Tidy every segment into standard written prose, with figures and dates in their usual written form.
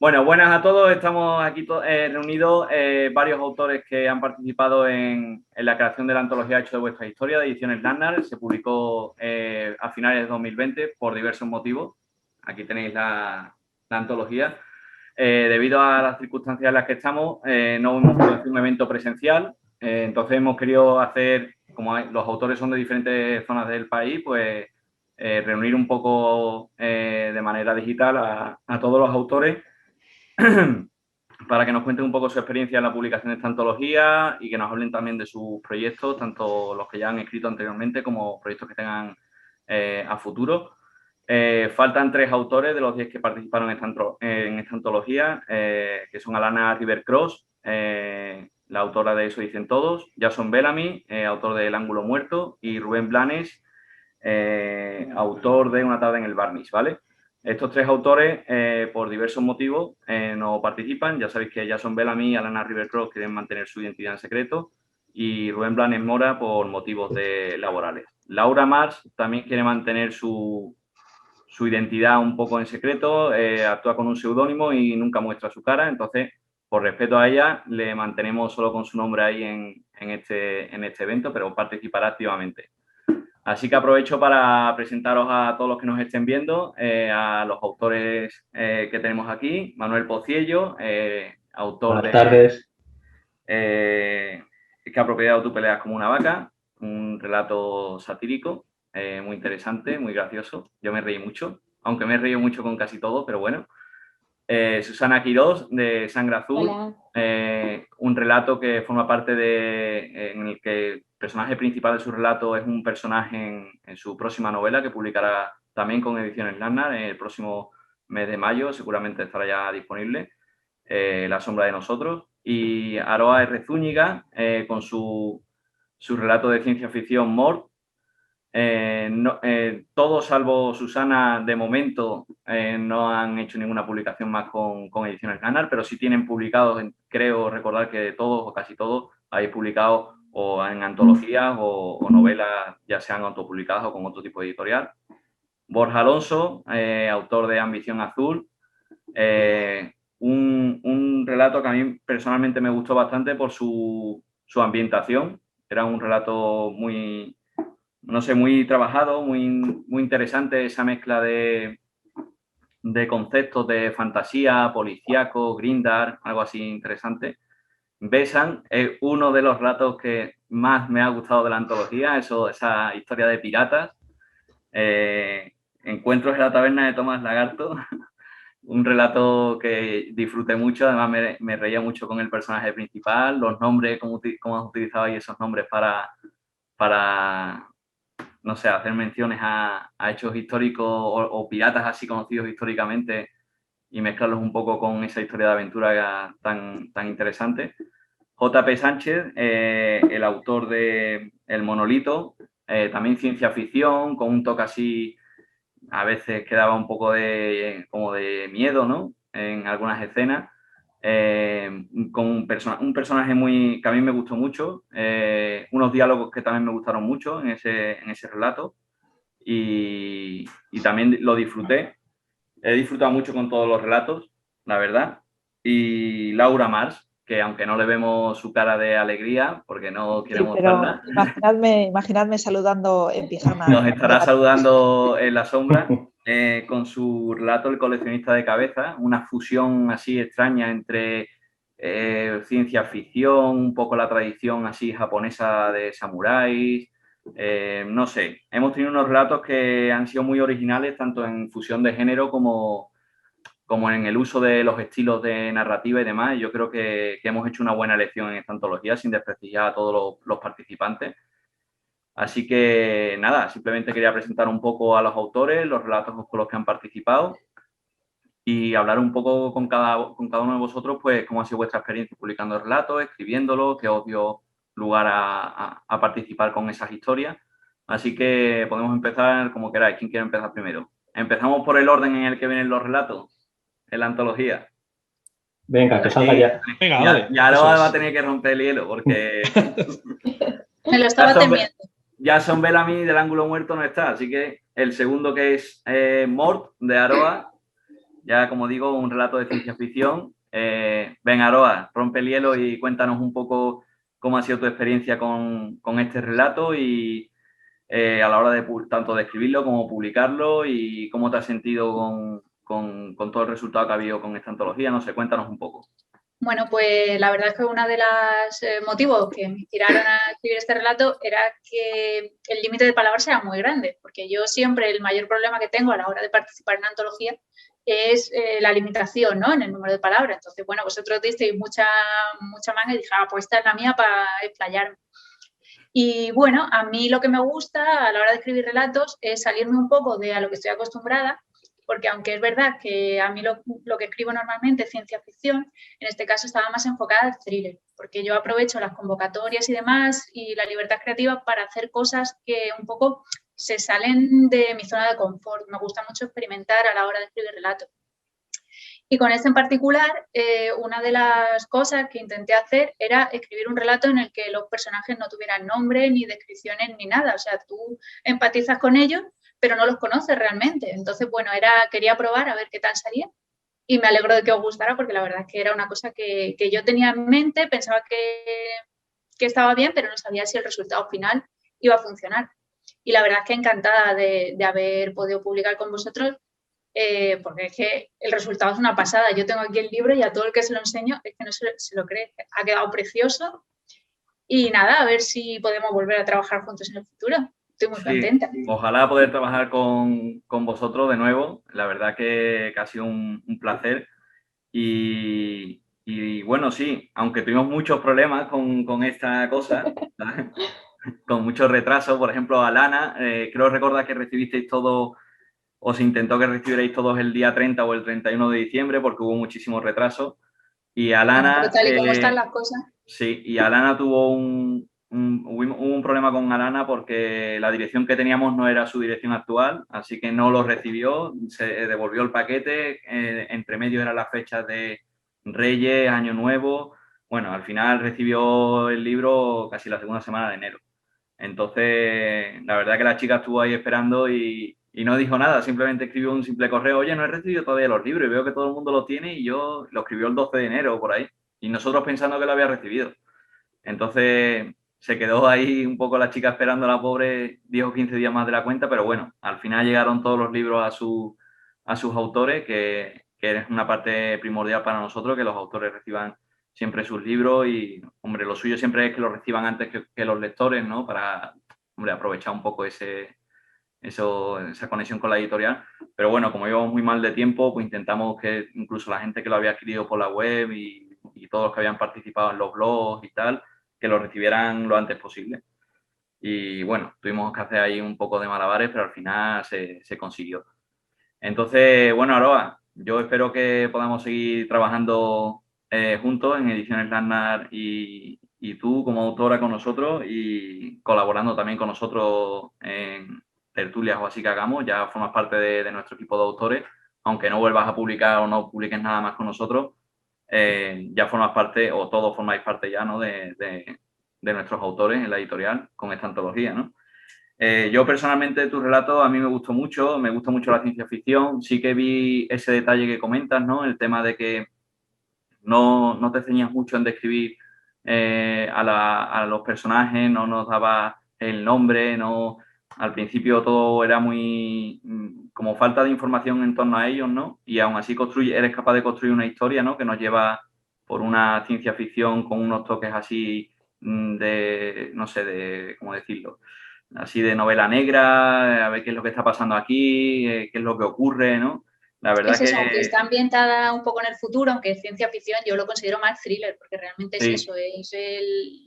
Bueno, buenas a todos. Estamos aquí reunidos varios autores que han participado en la creación de la antología Hecho de vuestra historia de Ediciones Landnar. Se publicó a finales de 2020 por diversos motivos. Aquí tenéis la antología. Debido a las circunstancias en las que estamos, no hemos podido hacer un evento presencial. Entonces hemos querido hacer, como los autores son de diferentes zonas del país, pues reunir un poco de manera digital a todos los autores para que nos cuenten un poco su experiencia en la publicación de esta antología y que nos hablen también de sus proyectos, tanto los que ya han escrito anteriormente como proyectos que tengan a futuro. Faltan 3 autores de los 10 que participaron en esta antología, que son Alana River-Cross, la autora de Eso dicen todos, Jason Bellamy, autor de El ángulo muerto, y Rubén Blanes, autor de Una tarde en el Barniz, ¿vale? Estos 3 autores, por diversos motivos, no participan. Ya sabéis que Jason Bellamy y Alana River-Cross quieren mantener su identidad en secreto y Rubén Blanes Mora por motivos laborales. Laura Mars también quiere mantener su identidad un poco en secreto, actúa con un seudónimo y nunca muestra su cara. Entonces, por respeto a ella, le mantenemos solo con su nombre ahí en este evento, pero participará activamente. Así que aprovecho para presentaros a todos los que nos estén viendo, a los autores que tenemos aquí. Manuel Pociello, autor Buenas de tardes. Que ha apropiado tu peleas como una vaca, un relato satírico, muy interesante, muy gracioso. Yo me reí mucho, aunque me he reído mucho con casi todo, pero bueno. Susana Quirós, de Sangre Azul. Hola. Un relato que forma parte en el que el personaje principal de su relato es un personaje en su próxima novela, que publicará también con Ediciones Landnar en el próximo mes de mayo, seguramente estará ya disponible, La sombra de nosotros. Y Aroa R. Zúñiga, con su relato de ciencia ficción Mort. Todos, salvo Susana, de momento no han hecho ninguna publicación más con Ediciones Landnar, pero sí tienen publicados, creo recordar que todos o casi todos habéis publicado o en antologías o novelas, ya sean autopublicadas o con otro tipo de editorial. Borja Alonso, autor de Ambición Azul, un relato que a mí personalmente me gustó bastante por su ambientación. Era un relato muy, no sé, muy trabajado, muy interesante, esa mezcla de conceptos de fantasía, policíaco, grindar, algo así interesante. Besan es uno de los relatos que más me ha gustado de la antología, esa historia de piratas. Encuentros en la taberna de Tomás Lagarto, un relato que disfruté mucho, además me reía mucho con el personaje principal, los nombres, cómo has utilizado ahí esos nombres para no sé, hacer menciones a hechos históricos o piratas así conocidos históricamente y mezclarlos un poco con esa historia de aventura tan interesante. J.P. Sánchez, el autor de El monolito, también ciencia ficción, con un toque así, a veces quedaba un poco como de miedo, ¿no? En algunas escenas. Con un personaje que a mí me gustó mucho, unos diálogos que también me gustaron mucho en ese relato y también lo disfruté. He disfrutado mucho con todos los relatos, la verdad. Y Laura Mars, que aunque no le vemos su cara de alegría, porque no quiere Sí, pero mostrarla, imaginadme saludando en pijama. nos estará saludando en la sombra con su relato El coleccionista de cabezas, una fusión así extraña entre ciencia ficción, un poco la tradición así japonesa de samuráis. No sé, hemos tenido unos relatos que han sido muy originales, tanto en fusión de género como en el uso de los estilos de narrativa y demás. Yo creo que hemos hecho una buena elección en esta antología, sin desprestigiar a todos los participantes. Así que nada, simplemente quería presentar un poco a los autores, los relatos con los que han participado y hablar un poco con cada uno de vosotros, pues cómo ha sido vuestra experiencia publicando relatos, escribiéndolos, qué os dio lugar a participar con esas historias. Así que podemos empezar como queráis. ¿Quién quiere empezar primero? Empezamos por el orden en el que vienen los relatos en la antología. Venga, que salga ya. Venga, dale. Ya Aroa va a tener que romper el hielo porque Me lo estaba temiendo. Jason Bellamy del ángulo muerto no está, así que el segundo, que es Mort de Aroa, ya como digo, un relato de ciencia ficción. Ven, Aroa, rompe el hielo y cuéntanos un poco cómo ha sido tu experiencia con este relato y a la hora de tanto de escribirlo como publicarlo y cómo te has sentido con todo el resultado que ha habido con esta antología. No sé, cuéntanos un poco. Bueno, pues la verdad es que uno de los motivos que me inspiraron a escribir este relato era que el límite de palabras era muy grande, porque yo siempre el mayor problema que tengo a la hora de participar en una antología es la limitación, ¿no?, en el número de palabras. Entonces, bueno, vosotros disteis mucha manga y dije, pues esta es la mía para explayarme. Y bueno, a mí lo que me gusta a la hora de escribir relatos es salirme un poco de a lo que estoy acostumbrada, porque aunque es verdad que a mí lo que escribo normalmente es ciencia ficción, en este caso estaba más enfocada al thriller, porque yo aprovecho las convocatorias y demás y la libertad creativa para hacer cosas que un poco se salen de mi zona de confort. Me gusta mucho experimentar a la hora de escribir relatos. Y con este en particular, una de las cosas que intenté hacer era escribir un relato en el que los personajes no tuvieran nombre, ni descripciones, ni nada. O sea, tú empatizas con ellos, pero no los conoces realmente. Entonces, bueno, quería probar a ver qué tal salía. Y me alegro de que os gustara porque la verdad es que era una cosa que yo tenía en mente, pensaba que estaba bien, pero no sabía si el resultado final iba a funcionar. Y la verdad es que encantada de haber podido publicar con vosotros, porque es que el resultado es una pasada. Yo tengo aquí el libro y a todo el que se lo enseño es que no se lo cree. Ha quedado precioso y nada, a ver si podemos volver a trabajar juntos en el futuro. Estoy muy contenta. Ojalá poder trabajar con vosotros de nuevo. La verdad que ha sido un placer. Y bueno, sí, aunque tuvimos muchos problemas con esta cosa, con muchos retrasos, por ejemplo, Alana, creo recordar que recibisteis todo, o se intentó que recibierais todos el día 30 o el 31 de diciembre porque hubo muchísimos retrasos. Y Alana, bueno, pero tal y como están las cosas. Sí, y Alana tuvo hubo un problema con Alana porque la dirección que teníamos no era su dirección actual, así que no lo recibió, se devolvió el paquete, entre medio eran las fechas de Reyes, Año Nuevo. Bueno, al final recibió el libro casi la segunda semana de enero. Entonces, la verdad que la chica estuvo ahí esperando y no dijo nada, simplemente escribió un simple correo: oye, no he recibido todavía los libros y veo que todo el mundo los tiene, y yo lo escribió el 12 de enero por ahí, y nosotros pensando que lo había recibido. Entonces se quedó ahí un poco la chica esperando, a la pobre, 10 o 15 días más de la cuenta, pero bueno, al final llegaron todos los libros a sus autores, que es una parte primordial para nosotros, que los autores reciban siempre sus libros. Y, hombre, lo suyo siempre es que los reciban antes que los lectores, ¿no? Para, hombre, aprovechar un poco esa conexión con la editorial. Pero bueno, como íbamos muy mal de tiempo, pues intentamos que incluso la gente que lo había adquirido por la web y todos los que habían participado en los blogs y tal, que lo recibieran lo antes posible. Y bueno, tuvimos que hacer ahí un poco de malabares, pero al final se consiguió. Entonces, bueno, Aroa, yo espero que podamos seguir trabajando juntos en Ediciones Landnar, y tú como autora con nosotros, y colaborando también con nosotros en tertulias o así que hagamos. Ya formas parte de nuestro equipo de autores, aunque no vuelvas a publicar o no publiques nada más con nosotros, ya formas parte, o todos formáis parte ya, ¿no?, de nuestros autores en la editorial con esta antología, ¿no? Yo personalmente, tu relato a mí me gustó mucho, me gusta mucho la ciencia ficción. Sí que vi ese detalle que comentas, ¿no? El tema de que no te ceñías mucho en describir a los personajes, no nos daba el nombre, no, al principio todo era muy como falta de información en torno a ellos, ¿no? Y aún así eres capaz de construir una historia, ¿no?, que nos lleva por una ciencia ficción con unos toques así de, no sé, ¿cómo decirlo?, así de novela negra, a ver qué es lo que está pasando aquí, qué es lo que ocurre, ¿no? La verdad es eso, aunque está ambientada un poco en el futuro, aunque es ciencia ficción, yo lo considero más thriller, porque realmente es eso, es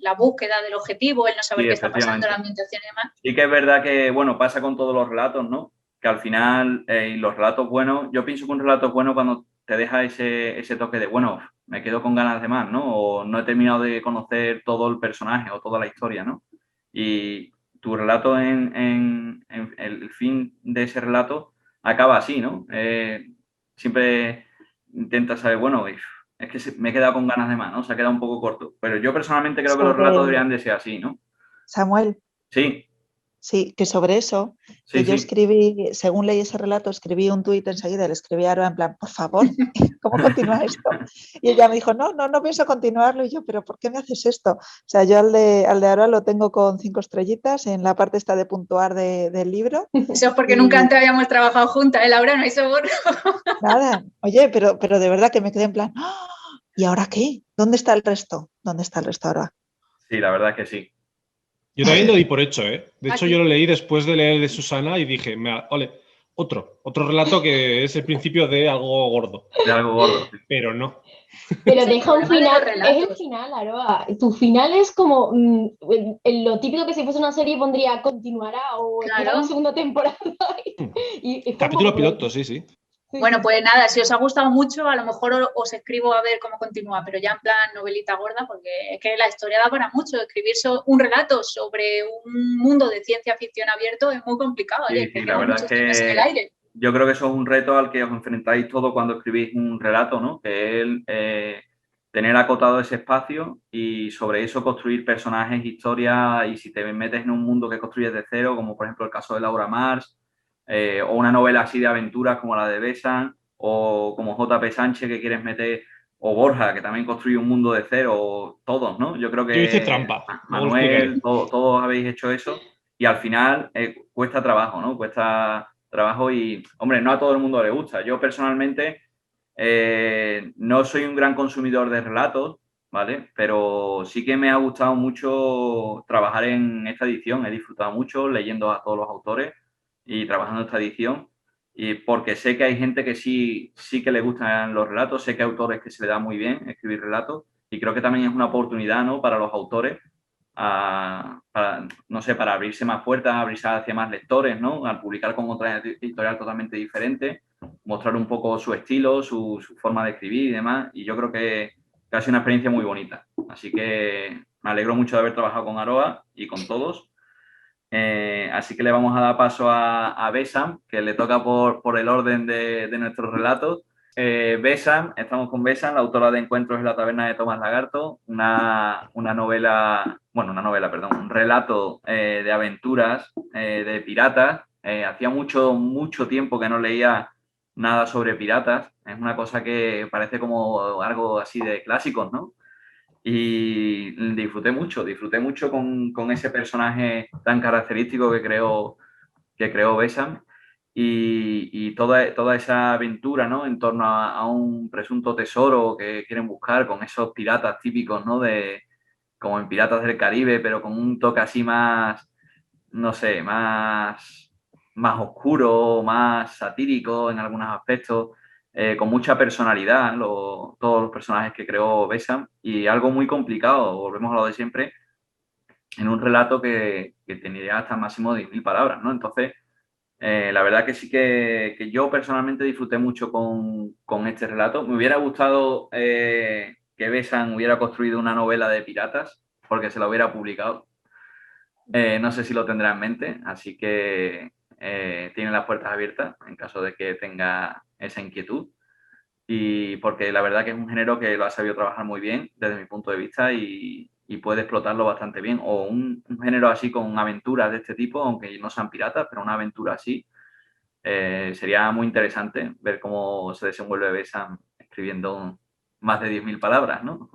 la búsqueda del objetivo, el no saber qué está pasando, la ambientación y demás. Sí que es verdad que, bueno, pasa con todos los relatos, ¿no? Que al final, y los relatos buenos, yo pienso que un relato es bueno cuando te deja ese toque de, bueno, me quedo con ganas de más, ¿no? O no he terminado de conocer todo el personaje o toda la historia, ¿no? Y tu relato, en el fin de ese relato acaba así, ¿no? Siempre intentas saber, bueno, es que me he quedado con ganas de más, ¿no? Se ha quedado un poco corto. Pero yo personalmente creo que los relatos deberían de ser así, ¿no? Samuel. Sí. Sí, que sobre eso, Sí, que yo sí. escribí, según leí ese relato, escribí un tuit enseguida, le escribí a Aroa en plan, por favor, ¿cómo continúa esto? Y ella me dijo, no pienso continuarlo. Y yo, ¿pero por qué me haces esto? O sea, yo al de Aroa lo tengo con 5 estrellitas en la parte esta de puntuar del libro. Eso es porque nunca Y antes habíamos trabajado juntas, ¿eh, Laura? No hay soborno. nada, oye, pero de verdad que me quedé en plan, "¡Ah! ¿Y ahora qué? ¿Dónde está el resto? ¿Dónde está el resto ahora? Sí, la verdad es que sí. Yo también lo di por hecho, ¿eh? De hecho, Aquí. yo lo leí después de leer de Susana y dije, ole, otro relato que es el principio de algo gordo. De algo gordo. Sí. Pero no. Pero Es el deja un problema de final, los es el relatos. final, Aroa. Tu final es como lo típico que si fuese una serie pondría continuará o espera Claro. la segunda temporada. y fue un Capítulo poco piloto, cruel. sí. Sí, Bueno, sí, pues nada, si os ha gustado mucho, a lo mejor os escribo a ver cómo continúa, pero ya en plan novelita gorda, porque es que la historia da para mucho. Escribir un relato sobre un mundo de ciencia ficción abierto es muy complicado. Oye, Sí, es que sí, la quedan verdad es muchos temas en el que aire. yo creo que eso es un reto al que os enfrentáis todos cuando escribís un relato, ¿no? Que es tener acotado ese espacio y sobre eso construir personajes, historias, y si te metes en un mundo que construyes de cero, como por ejemplo el caso de Laura Mars, o una novela así de aventuras como la de Besan, o como J.P. Sánchez que quieres meter, o Borja, que también construye un mundo de cero, o todos, ¿no? Yo creo Yo hice que trampa, luego lo Manuel, explicaré. todos habéis hecho eso. Y al final cuesta trabajo, ¿no? Cuesta trabajo y, hombre, no a todo el mundo le gusta. Yo personalmente no soy un gran consumidor de relatos, ¿vale? Pero sí que me ha gustado mucho trabajar en esta edición. He disfrutado mucho leyendo a todos los autores y trabajando en esta edición. Y porque sé que hay gente que sí que le gustan los relatos, sé que hay autores que se le da muy bien escribir relatos y creo que también es una oportunidad, ¿no? Para los autores no sé, para abrirse más puertas, abrirse hacia más lectores, ¿no? Al publicar con otra editorial totalmente diferente, mostrar un poco su estilo, su forma de escribir y demás. Y yo creo que ha sido una experiencia muy bonita. Así que me alegro mucho de haber trabajado con Aroa y con todos. Así que le vamos a dar paso a Besam, que le toca por el orden de nuestros relatos. Besam, estamos con Besam, la autora de Encuentros en la taberna de Tomás Lagarto, una novela, perdón, un relato de aventuras de piratas. Hacía mucho tiempo que no leía nada sobre piratas. Es una cosa que parece como algo así de clásicos, ¿no? Y disfruté mucho con ese personaje tan característico que creó Besam y toda esa aventura, ¿no? En torno a un presunto tesoro que quieren buscar con esos piratas típicos, ¿no? Como en Piratas del Caribe, pero con un toque así más, no sé, más oscuro, más satírico en algunos aspectos, con mucha personalidad, todos los personajes que creó Besam, y algo muy complicado, volvemos a lo de siempre, en un relato que tendría hasta máximo de 10.000 palabras, ¿no? Entonces, la verdad que sí que yo personalmente disfruté mucho con este relato. Me hubiera gustado que Besam hubiera construido una novela de piratas, porque se la hubiera publicado. No sé si lo tendrá en mente, así que tiene las puertas abiertas en caso de que tenga esa inquietud. Y porque la verdad que es un género que lo ha sabido trabajar muy bien desde mi punto de vista y puede explotarlo bastante bien. O un género así con aventuras de este tipo, aunque no sean piratas, pero una aventura así. Sería muy interesante ver cómo se desenvuelve Besam escribiendo más de 10.000 palabras, ¿no?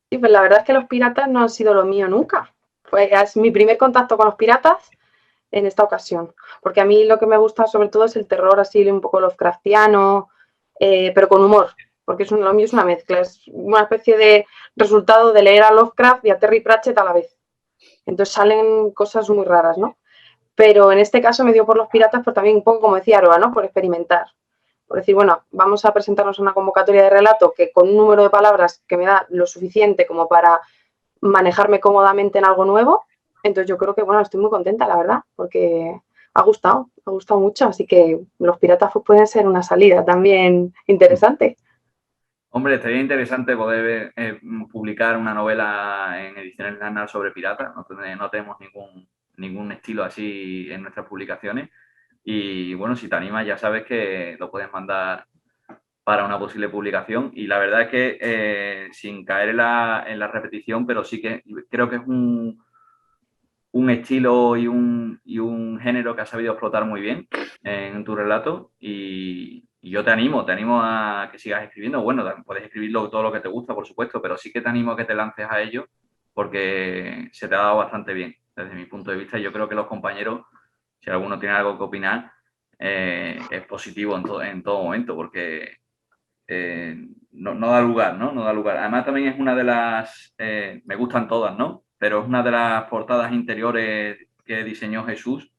Sí, pues la verdad es que los piratas no han sido lo mío nunca. Es mi primer contacto con los piratas en esta ocasión. Porque a mí lo que me gusta sobre todo es el terror así un poco Lovecraftiano, pero con humor. Porque lo mío es una mezcla. Es una especie de resultado de leer a Lovecraft y a Terry Pratchett a la vez. Entonces salen cosas muy raras, ¿no? Pero en este caso me dio por los piratas, pero también un poco como decía Aroa, ¿no? Por experimentar. Por decir, bueno, vamos a presentarnos una convocatoria de relato que con un número de palabras que me da lo suficiente como para manejarme cómodamente en algo nuevo. Entonces yo creo que, bueno, estoy muy contenta, la verdad, porque ha gustado mucho. Así que los piratas pueden ser una salida también interesante. Hombre, estaría interesante poder publicar una novela en ediciones Landar sobre piratas. No tenemos ningún estilo así en nuestras publicaciones. Y bueno, si te animas, ya sabes que lo puedes mandar para una posible publicación. Y la verdad es que sin caer en la repetición, pero sí que creo que es un estilo y un género que has sabido explotar muy bien en tu relato y yo te animo a que sigas escribiendo. Bueno, puedes escribirlo todo lo que te gusta, por supuesto, pero sí que te animo a que te lances a ello porque se te ha dado bastante bien desde mi punto de vista. Yo creo que los compañeros, si alguno tiene algo que opinar, es positivo en todo momento porque no da lugar, ¿no? No da lugar. Además también es una de las, me gustan todas, ¿no? Pero es una de las portadas interiores que diseñó Jesús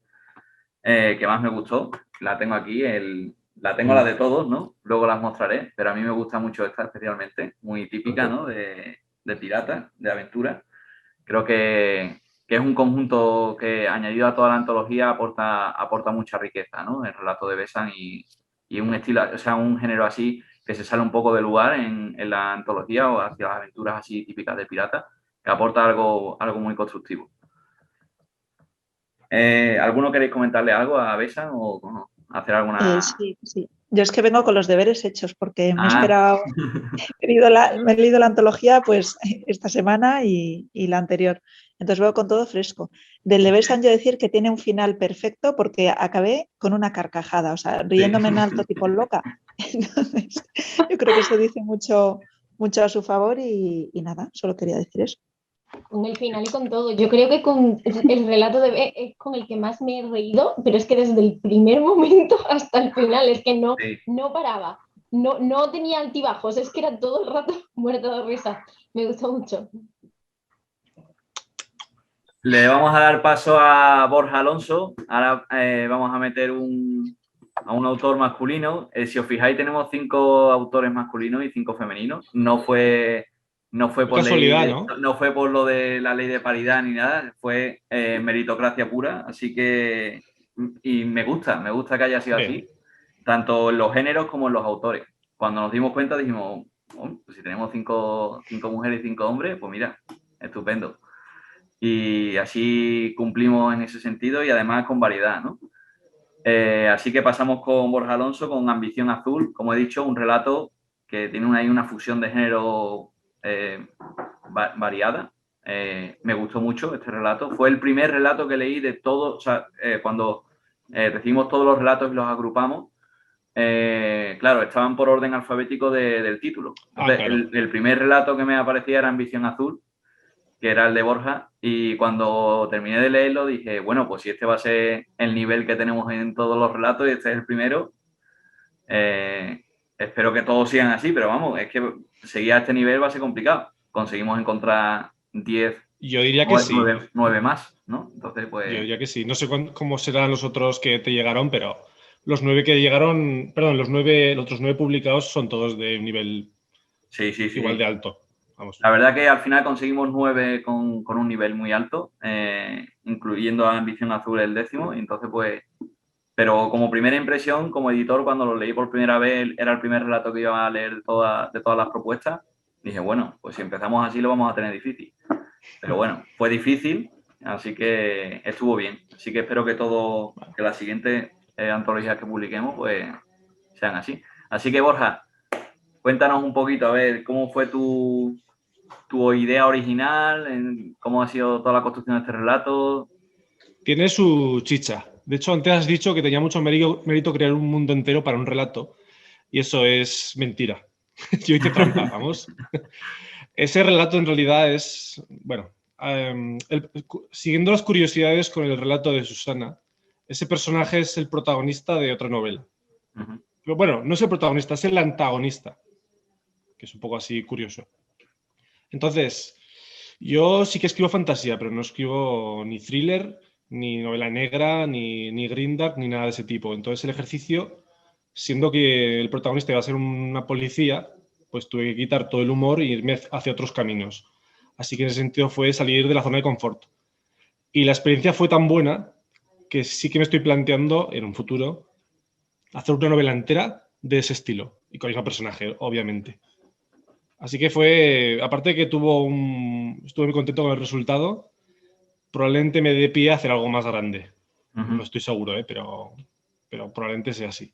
que más me gustó. La tengo aquí, la tengo la de todos, ¿no? Luego las mostraré, pero a mí me gusta mucho esta especialmente, muy típica, ¿no? De pirata, de aventura. Creo que es un conjunto que, añadido a toda la antología, aporta mucha riqueza, ¿no? El relato de Besan y un estilo, o sea, un género así que se sale un poco de lugar en la antología o hacia las aventuras así típicas de pirata, que aporta algo muy constructivo. ¿Alguno queréis comentarle algo a Besan o hacer alguna...? Sí. Yo es que vengo con los deberes hechos porque me he esperado, me he leído la antología pues esta semana y la anterior. Entonces veo con todo fresco. Del de Besan yo decir que tiene un final perfecto porque acabé con una carcajada, o sea, riéndome en alto tipo loca. Entonces, yo creo que eso dice mucho a su favor y nada, solo quería decir eso. Con el final y con todo. Yo creo que con el relato de B es con el que más me he reído, pero es que desde el primer momento hasta el final es que no paraba. No tenía altibajos, es que era todo el rato muerto de risa. Me gustó mucho. Le vamos a dar paso a Borja Alonso. Ahora vamos a meter a un autor masculino. Si os fijáis, tenemos 5 autores masculinos y 5 femeninos. No fue por casualidad, ley, ¿no? No fue por lo de la ley de paridad ni nada, fue meritocracia pura. Así que, y me gusta que haya sido así, tanto en los géneros como en los autores. Cuando nos dimos cuenta dijimos, oh, pues si tenemos 5 mujeres y 5 hombres, pues mira, estupendo. Y así cumplimos en ese sentido y además con variedad, ¿no? Así que pasamos con Borja Alonso, con Ambición Azul, como he dicho, un relato que tiene ahí una fusión de género variada. Me gustó mucho este relato. Fue el primer relato que leí de todo, o sea, cuando recibimos todos los relatos y los agrupamos, claro, estaban por orden alfabético del título. Entonces, claro. el primer relato que me aparecía era Ambición Azul, que era el de Borja, y cuando terminé de leerlo dije, bueno, pues si este va a ser el nivel que tenemos en todos los relatos y este es el primero, espero que todos sigan así, pero vamos, es que seguir a este nivel va a ser complicado. Conseguimos encontrar 10, yo diría que 9 más, ¿no? Entonces, pues... Yo diría que sí. No sé cómo serán los otros que te llegaron, pero los 9 que llegaron, perdón, los otros 9 publicados son todos de un nivel igual de alto. Vamos. La verdad que al final conseguimos 9 con un nivel muy alto, incluyendo a Ambición Azul el 10º, y entonces pues... Pero como primera impresión, como editor, cuando lo leí por primera vez, era el primer relato que iba a leer de todas las propuestas, dije, bueno, pues si empezamos así lo vamos a tener difícil. Pero bueno, fue difícil, así que estuvo bien. Así que espero que las siguientes antologías que publiquemos pues sean así. Así que Borja, cuéntanos un poquito, a ver, cómo fue tu idea original, cómo ha sido toda la construcción de este relato. Tiene su chicha. De hecho, antes has dicho que tenía mucho mérito crear un mundo entero para un relato, y eso es mentira. Yo hice trampa, vamos. Ese relato en realidad es, bueno, siguiendo las curiosidades con el relato de Susana, ese personaje es el protagonista de otra novela. Pero bueno, no es el protagonista, es el antagonista, que es un poco así curioso. Entonces, yo sí que escribo fantasía, pero no escribo ni thriller, ni novela negra, ni grindark, ni nada de ese tipo. Entonces el ejercicio, siendo que el protagonista iba a ser una policía, pues tuve que quitar todo el humor e irme hacia otros caminos. Así que en ese sentido fue salir de la zona de confort. Y la experiencia fue tan buena que sí que me estoy planteando en un futuro hacer una novela entera de ese estilo y con el mismo personaje, obviamente. Así que fue, aparte de que estuve muy contento con el resultado, probablemente me dé pie a hacer algo más grande. No estoy seguro, pero probablemente sea así.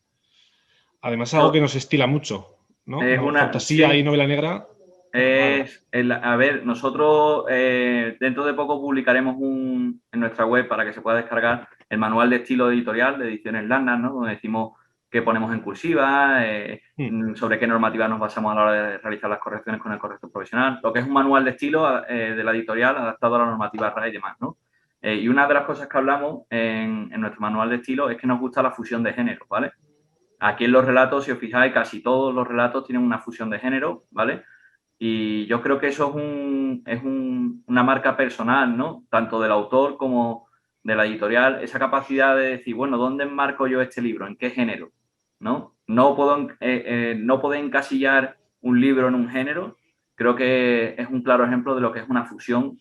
Además, algo que nos estila mucho, ¿no? Fantasía y novela negra. A ver, nosotros dentro de poco publicaremos en nuestra web para que se pueda descargar el manual de estilo editorial de Ediciones Landnar, ¿no? Donde decimos qué ponemos en cursiva, sobre qué normativa nos basamos a la hora de realizar las correcciones con el corrector profesional. Lo que es un manual de estilo de la editorial adaptado a la normativa RAE y demás, ¿no? Y una de las cosas que hablamos en nuestro manual de estilo es que nos gusta la fusión de género, ¿vale? Aquí en los relatos, si os fijáis, casi todos los relatos tienen una fusión de género, ¿vale? Y yo creo que eso es una marca personal, ¿no? Tanto del autor como de la editorial, esa capacidad de decir, bueno, ¿dónde enmarco yo este libro? ¿En qué género? ¿No? No puedo encasillar un libro en un género. Creo que es un claro ejemplo de lo que es una fusión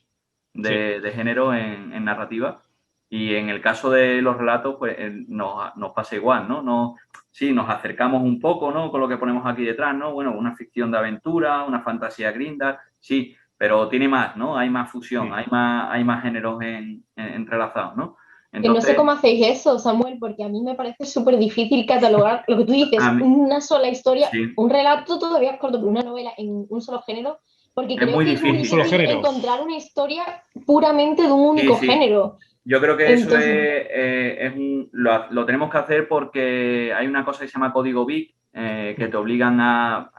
de género en narrativa. Y en el caso de los relatos, pues nos pasa igual, ¿no? Sí, nos acercamos un poco, ¿no? Con lo que ponemos aquí detrás, ¿no? Bueno, una ficción de aventura, una fantasía grinda, sí, pero tiene más, ¿no? Hay más fusión, hay más géneros entrelazados, ¿no? Entonces, no sé cómo hacéis eso, Samuel, porque a mí me parece súper difícil catalogar lo que tú dices, una sola historia, un relato todavía es corto, pero una novela en un solo género, porque creo que es muy difícil encontrar una historia puramente de un único género. Yo creo que eso lo tenemos que hacer porque hay una cosa que se llama código BIC, que te obligan a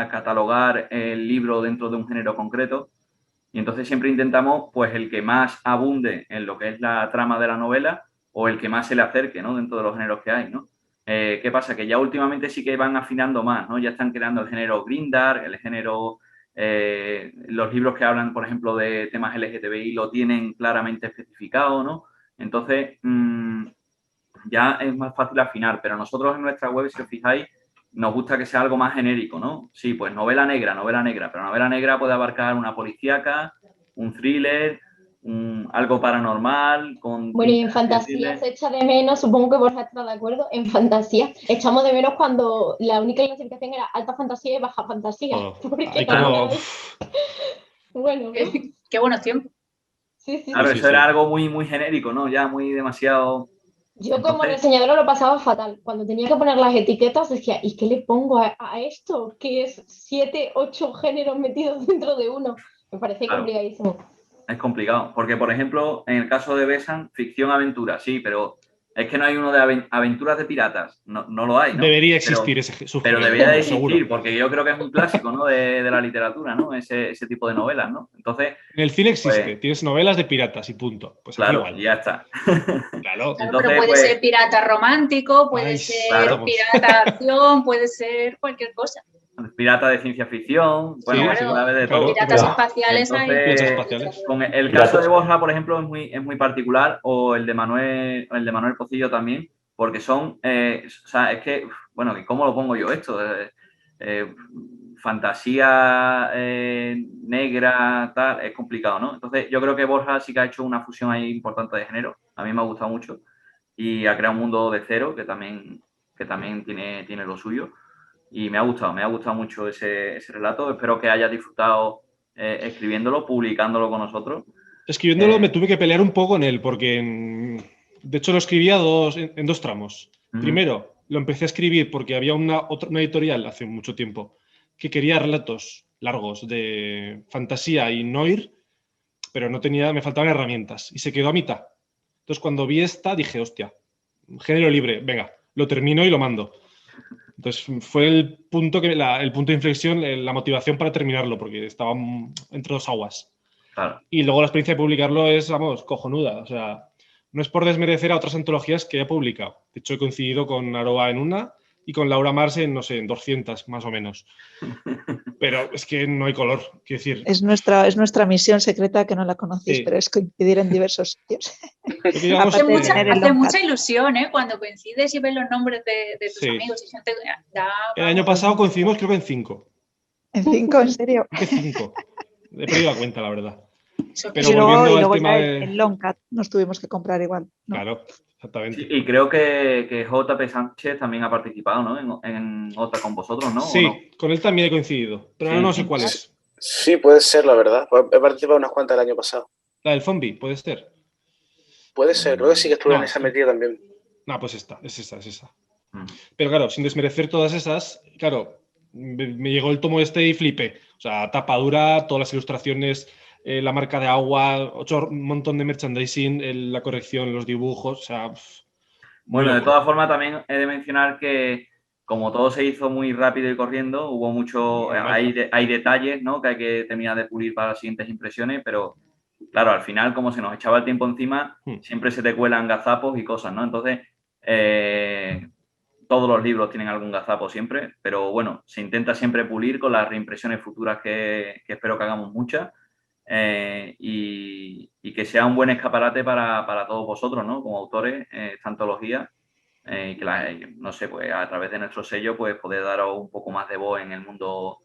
catalogar el libro dentro de un género concreto. Y entonces siempre intentamos, pues, el que más abunde en lo que es la trama de la novela o el que más se le acerque, ¿no? Dentro de los géneros que hay, ¿no? ¿Qué pasa? Que ya últimamente sí que van afinando más, ¿no? Ya están creando el género Grindr, el género... los libros que hablan, por ejemplo, de temas LGTBI lo tienen claramente especificado, ¿no? Entonces, ya es más fácil afinar, pero nosotros en nuestra web, si os fijáis, nos gusta que sea algo más genérico, ¿no? Sí, pues novela negra, pero novela negra puede abarcar una policíaca, un thriller, algo paranormal. Bueno, y en fantasía se echa de menos, supongo que Borja está de acuerdo, en fantasía echamos de menos cuando la única clasificación era alta fantasía y baja fantasía. Bueno, qué buenos tiempos. Sí. Claro, eso era algo muy, muy genérico, ¿no? Ya muy demasiado... Yo como reseñadora lo pasaba fatal. Cuando tenía que poner las etiquetas decía, ¿y qué le pongo a esto? Que es 7, 8 géneros metidos dentro de uno. Me parece complicadísimo. Es complicado, porque por ejemplo, en el caso de Besan, ficción-aventura, sí, pero es que no hay uno de aventuras de piratas, no lo hay, ¿no? Debería existir ese subgénero. Pero debería de existir, seguro. Porque yo creo que es un clásico, ¿no? de la literatura, ¿no? Ese tipo de novelas, ¿no? Entonces... En el cine existe, pues, tienes novelas de piratas y punto. Pues claro, igual. Ya está. Claro, entonces, pero puede ser pirata romántico, puede ser pirata acción, puede ser cualquier cosa. Pirata de ciencia ficción, bueno, de todo. Piratas espaciales. Entonces, con el caso de Borja, por ejemplo, es muy particular, o el de Manuel Pocillo también, porque son, o sea, es que, bueno, ¿cómo lo pongo yo esto? Fantasía negra, tal, es complicado, ¿no? Entonces, yo creo que Borja sí que ha hecho una fusión ahí importante de género, a mí me ha gustado mucho, y ha creado un mundo de cero que también tiene lo suyo. Y me ha gustado mucho ese relato. Espero que hayas disfrutado escribiéndolo, publicándolo con nosotros. Escribiéndolo me tuve que pelear un poco en él, porque de hecho lo escribía en dos tramos. Primero, lo empecé a escribir porque había una editorial hace mucho tiempo que quería relatos largos de fantasía y noir, pero me faltaban herramientas y se quedó a mitad. Entonces cuando vi esta dije, hostia, género libre, venga, lo termino y lo mando. Entonces fue el punto de inflexión, la motivación para terminarlo, porque estaba entre dos aguas. Claro. Y luego la experiencia de publicarlo es, vamos, cojonuda. O sea, no es por desmerecer a otras antologías que he publicado. De hecho, he coincidido con Aroa en una y con Laura Marse en, no sé, en 200 más o menos. Pero es que no hay color, quiero decir. Es nuestra misión secreta que no la conocéis, pero es coincidir en diversos sitios. Hace mucha ilusión, ¿eh? Cuando coincides y ves los nombres de tus amigos y gente. El año pasado coincidimos creo que en 5. ¿En 5? ¿En serio? En 5. He perdido la cuenta, la verdad. Pero volviendo al tema en Longcat nos tuvimos que comprar igual, ¿no? Claro, exactamente. Sí, y creo que JP Sánchez también ha participado, ¿no? En otra con vosotros, ¿no? Sí, con él también he coincidido, pero ahora no sé cuál es. Sí, puede ser, la verdad. He participado unas cuantas el año pasado. ¿La del Zombie? ¿Puede ser? Puede ser, creo que sí que estuve en esa metida también. No, pues es esa. Pero claro, sin desmerecer todas esas, claro, me llegó el tomo este y flipé. O sea, tapa dura, todas las ilustraciones, la marca de agua, un montón de merchandising, la corrección, los dibujos, o sea... Bueno, de todas formas también he de mencionar que como todo se hizo muy rápido y corriendo, hubo mucho, hay detalles, ¿no?, que hay que terminar de pulir para las siguientes impresiones, pero claro, al final como se nos echaba el tiempo encima, siempre se te cuelan gazapos y cosas, ¿no? Entonces, todos los libros tienen algún gazapo siempre, pero bueno, se intenta siempre pulir con las reimpresiones futuras que espero que hagamos muchas. Y que sea un buen escaparate para todos vosotros, ¿no?, como autores, esta antología, que no sé, pues a través de nuestro sello pues poder daros un poco más de voz en el mundo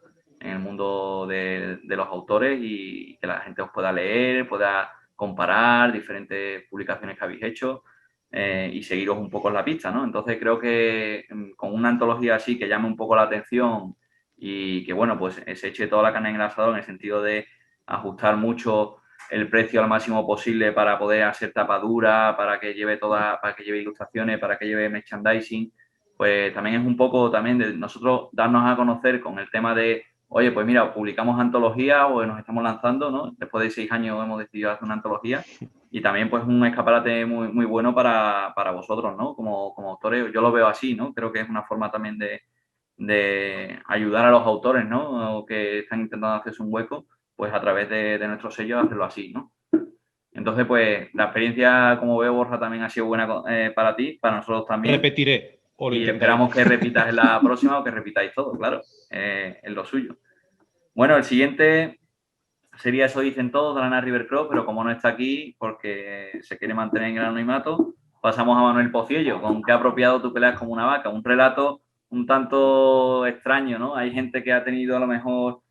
de los autores y que la gente os pueda leer, pueda comparar diferentes publicaciones que habéis hecho y seguiros un poco en la pista, ¿no? Entonces creo que con una antología así que llame un poco la atención y que, bueno, pues se eche toda la carne en el asador en el sentido de ajustar mucho el precio al máximo posible para poder hacer tapadura, para que lleve ilustraciones, para que lleve merchandising, pues también es un poco también de nosotros darnos a conocer con el tema de, oye, pues mira, publicamos antología o nos estamos lanzando, ¿no? Después de 6 años hemos decidido hacer una antología y también pues un escaparate muy, muy bueno para vosotros, ¿no? Como autores, yo lo veo así, ¿no? Creo que es una forma también de ayudar a los autores, ¿no?, que están intentando hacerse un hueco, pues a través de nuestro sello hacerlo así, ¿no? Entonces, pues la experiencia, como veo, Borja, también ha sido buena para ti, para nosotros también. Repetiré. Y esperamos que repitas en la próxima o que repitáis todo, claro, en lo suyo. Bueno, el siguiente sería Eso dicen todos, de Lana Rivercroft, pero como no está aquí, porque se quiere mantener en el anonimato, pasamos a Manuel Pociello, con Qué apropiado tú peleas como una vaca, un relato un tanto extraño, ¿no? Hay gente que ha tenido a lo mejor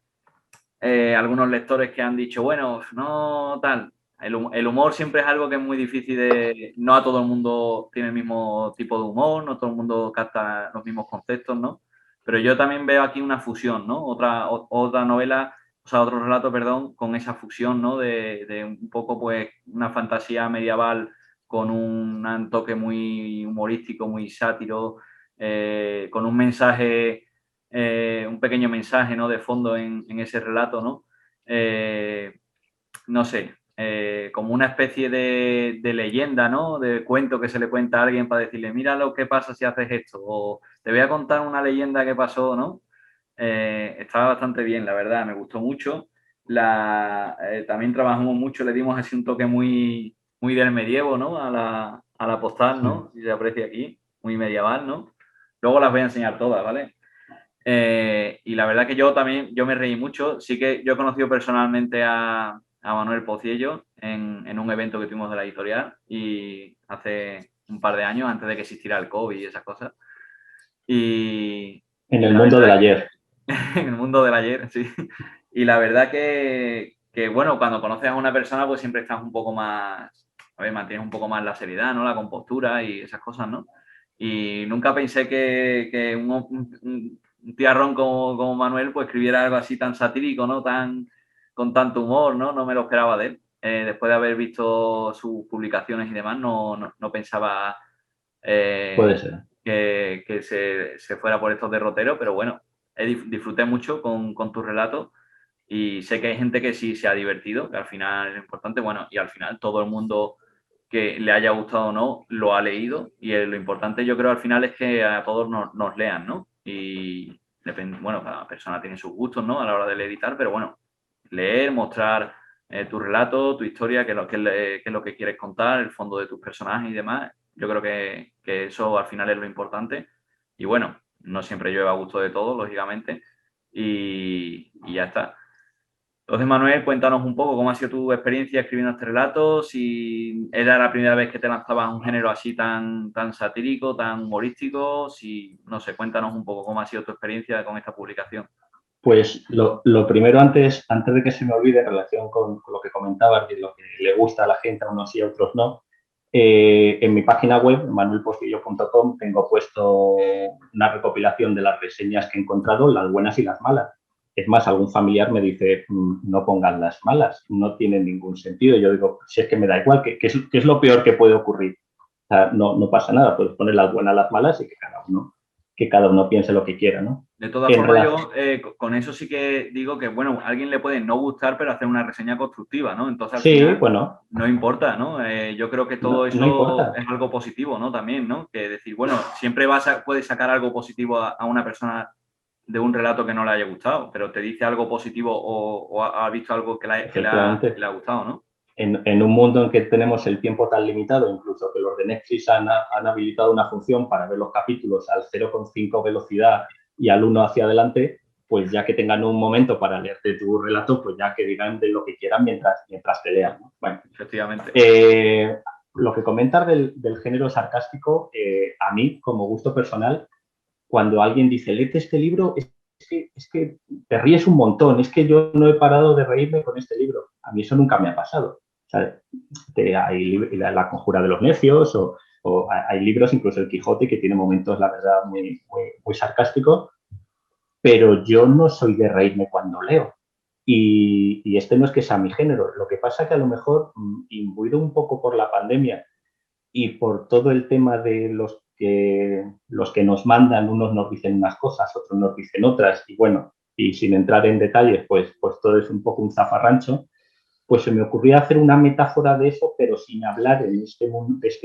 algunos lectores que han dicho, bueno, no tal. El humor siempre es algo que es muy difícil de... No a todo el mundo tiene el mismo tipo de humor, no todo el mundo capta los mismos conceptos, ¿no? Pero yo también veo aquí una fusión, ¿no? Otra novela, o sea, otro relato, perdón, con esa fusión, ¿no? De un poco, pues, una fantasía medieval con un toque muy humorístico, muy sátiro, con un mensaje... un pequeño mensaje, ¿no?, de fondo en ese relato, ¿no? No sé, como una especie de leyenda, ¿no?, de cuento que se le cuenta a alguien para decirle, mira lo que pasa si haces esto, o te voy a contar una leyenda que pasó, ¿no? Estaba bastante bien, la verdad, me gustó mucho. También trabajamos mucho, le dimos así un toque muy, muy del medievo, ¿no?, a la postal, ¿no? Si se aprecia aquí, muy medieval, ¿no? Luego las voy a enseñar todas, ¿vale? Y la verdad que yo me reí mucho. Sí que yo he conocido personalmente a Manuel Pociello en un evento que tuvimos de la editorial y hace un par de años, antes de que existiera el COVID y esas cosas. En el mundo del ayer. En el mundo del ayer, sí. Y la verdad que, bueno, cuando conoces a una persona, pues siempre estás un poco más, a ver, mantienes un poco más la seriedad, ¿no?, la compostura y esas cosas, ¿no? Y nunca pensé que un tiarrón como Manuel pues escribiera algo así tan satírico, ¿no?, con tanto humor, ¿no? No me lo esperaba de él. Después de haber visto sus publicaciones y demás, no pensaba Puede ser. que se fuera por estos derroteros, pero bueno, disfruté mucho con tu relato y sé que hay gente que sí se ha divertido, que al final es importante, bueno, y al final todo el mundo que le haya gustado o no lo ha leído y lo importante yo creo al final es que a todos nos lean, ¿no? Y bueno, cada persona tiene sus gustos, ¿no?, a la hora de editar, pero bueno, leer, mostrar tu relato, tu historia, qué es lo que quieres contar, el fondo de tus personajes y demás. Yo creo que eso al final es lo importante. Y bueno, no siempre llueve a gusto de todos, lógicamente. Y ya está. Entonces, Manuel, cuéntanos un poco cómo ha sido tu experiencia escribiendo este relato, si era la primera vez que te lanzabas a un género así tan satírico, tan humorístico, no sé, cuéntanos un poco cómo ha sido tu experiencia con esta publicación. Pues lo primero, antes de que se me olvide, en relación con lo que comentabas, de lo que le gusta a la gente, a unos sí, a otros no, en mi página web, manuelpociello.com, tengo puesto una recopilación de las reseñas que he encontrado, las buenas y las malas. Es más, algún familiar me dice, no pongan las malas, no tienen ningún sentido. Yo digo, si es que me da igual, ¿qué es lo peor que puede ocurrir? O sea, no pasa nada, puedes poner las buenas, las malas y que cada uno que cada uno piense lo que quiera, ¿no? De todas formas, yo con eso sí que digo que, bueno, a alguien le puede no gustar, pero hacer una reseña constructiva, ¿no? Entonces, al final, bueno, no importa, ¿no? Yo creo que todo eso es algo positivo, ¿no? También, ¿no? Que decir, bueno, siempre puedes sacar algo positivo a una persona de un relato que no le haya gustado, pero te dice algo positivo o ha visto algo que le ha gustado, ¿no? En un mundo en que tenemos el tiempo tan limitado, incluso que los de Netflix han habilitado una función para ver los capítulos al 0,5 velocidad y al 1 hacia adelante, pues ya que tengan un momento para leerte tu relato, pues ya que digan de lo que quieran mientras te lean, ¿no? Bueno, efectivamente. Lo que comentas del género sarcástico, a mí, como gusto personal, cuando alguien dice, léete este libro, es que te ríes un montón, es que yo no he parado de reírme con este libro. A mí eso nunca me ha pasado. O sea, hay La conjura de los necios o hay libros, incluso El Quijote, que tiene momentos, la verdad, muy sarcásticos, pero yo no soy de reírme cuando leo. Y este no es que sea mi género. Lo que pasa que a lo mejor, imbuido un poco por la pandemia y por todo el tema de los que nos mandan, unos nos dicen unas cosas, otros nos dicen otras, y bueno, y sin entrar en detalles, pues todo es un poco un zafarrancho, pues se me ocurría hacer una metáfora de eso, pero sin hablar de este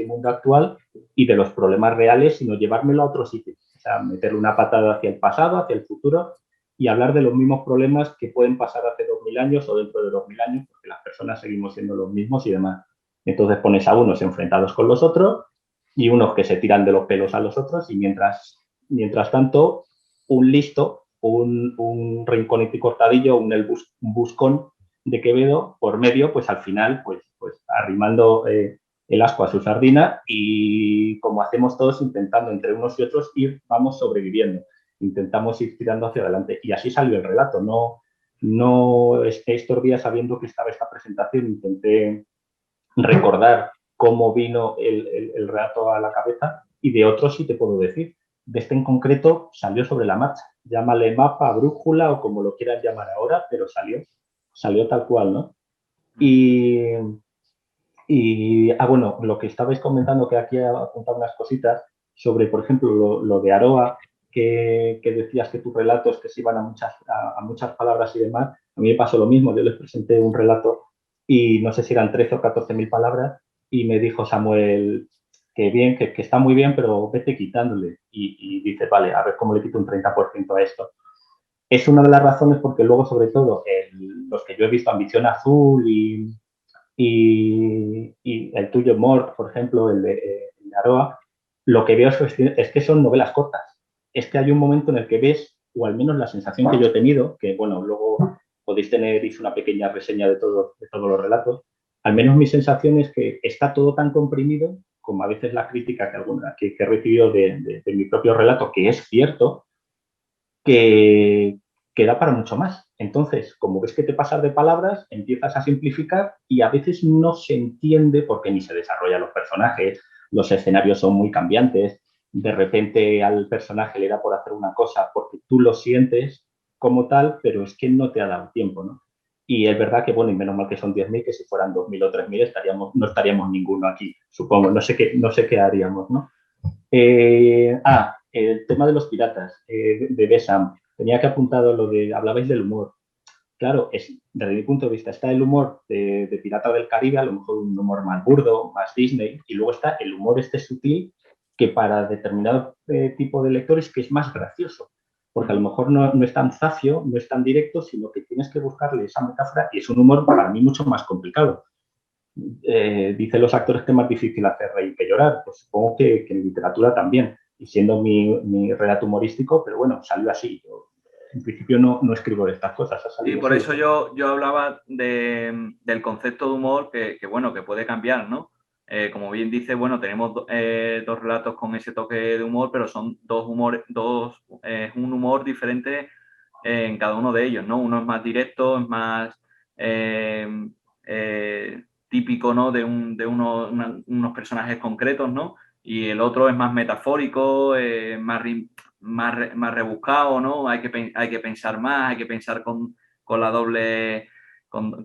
mundo actual y de los problemas reales, sino llevármelo a otro sitio. O sea, meterle una patada hacia el pasado, hacia el futuro, y hablar de los mismos problemas que pueden pasar hace 2000 años o dentro de 2000 años, porque las personas seguimos siendo los mismos y demás. Entonces pones a unos enfrentados con los otros y unos que se tiran de los pelos a los otros, y mientras tanto, un listo, un rinconito y cortadillo, un buscón de Quevedo por medio, pues al final, pues arrimando el asco a su sardina, y como hacemos todos, intentando entre unos y otros vamos sobreviviendo, intentamos ir tirando hacia adelante, y así salió el relato. No estos días, sabiendo que estaba esta presentación, intenté recordar cómo vino el relato a la cabeza, y de otros sí te puedo decir. De este en concreto salió sobre la marcha, llámale mapa, brújula o como lo quieran llamar ahora, pero salió tal cual, ¿no? Bueno, lo que estabais comentando, que aquí he apuntado unas cositas sobre, por ejemplo, lo de Aroa, que decías que tus relatos que se iban a muchas palabras y demás. A mí me pasó lo mismo. Yo les presenté un relato y no sé si eran 13 o 14.000 palabras, y me dijo Samuel que bien, que está muy bien, pero vete quitándole. Y dice, vale, a ver cómo le quito un 30% a esto. Es una de las razones porque luego, sobre todo, los que yo he visto, Ambición Azul y el tuyo, Mort, por ejemplo, el de Aroa, lo que veo es que son novelas cortas. Es que hay un momento en el que ves, o al menos la sensación que yo he tenido, que bueno, luego podéis hice una pequeña reseña de todos los relatos, al menos mi sensación es que está todo tan comprimido, como a veces la crítica que he recibido de mi propio relato, que es cierto, que da para mucho más. Entonces, como ves que te pasas de palabras, empiezas a simplificar y a veces no se entiende porque ni se desarrollan los personajes, los escenarios son muy cambiantes, de repente al personaje le da por hacer una cosa porque tú lo sientes como tal, pero es que no te ha dado tiempo, ¿no? Y es verdad que, bueno, y menos mal que son 10.000, que si fueran 2.000 o 3.000 no estaríamos ninguno aquí, supongo. No sé qué haríamos, ¿no? El tema de los piratas, de Besam. Tenía que apuntado hablabais del humor. Claro, desde mi punto de vista está el humor de Pirata del Caribe, a lo mejor un humor más burdo, más Disney, y luego está el humor sutil, que para determinado tipo de lectores que es más gracioso, porque a lo mejor no es tan zafio, no es tan directo, sino que tienes que buscarle esa metáfora, y es un humor para mí mucho más complicado. Dicen los actores que es más difícil hacer reír que llorar, pues supongo que en literatura también, y siendo mi relato humorístico, pero bueno, salió así. Yo, en principio no escribo de estas cosas. Y por eso yo hablaba del concepto de humor que bueno, que puede cambiar, ¿no? Como bien dice, bueno, tenemos dos relatos con ese toque de humor, pero son un humor diferente en cada uno de ellos, ¿no? Uno es más directo, es más típico, ¿no? De unos personajes concretos, ¿no? Y el otro es más metafórico, más rebuscado, ¿no? Hay que pensar más, hay que pensar con doble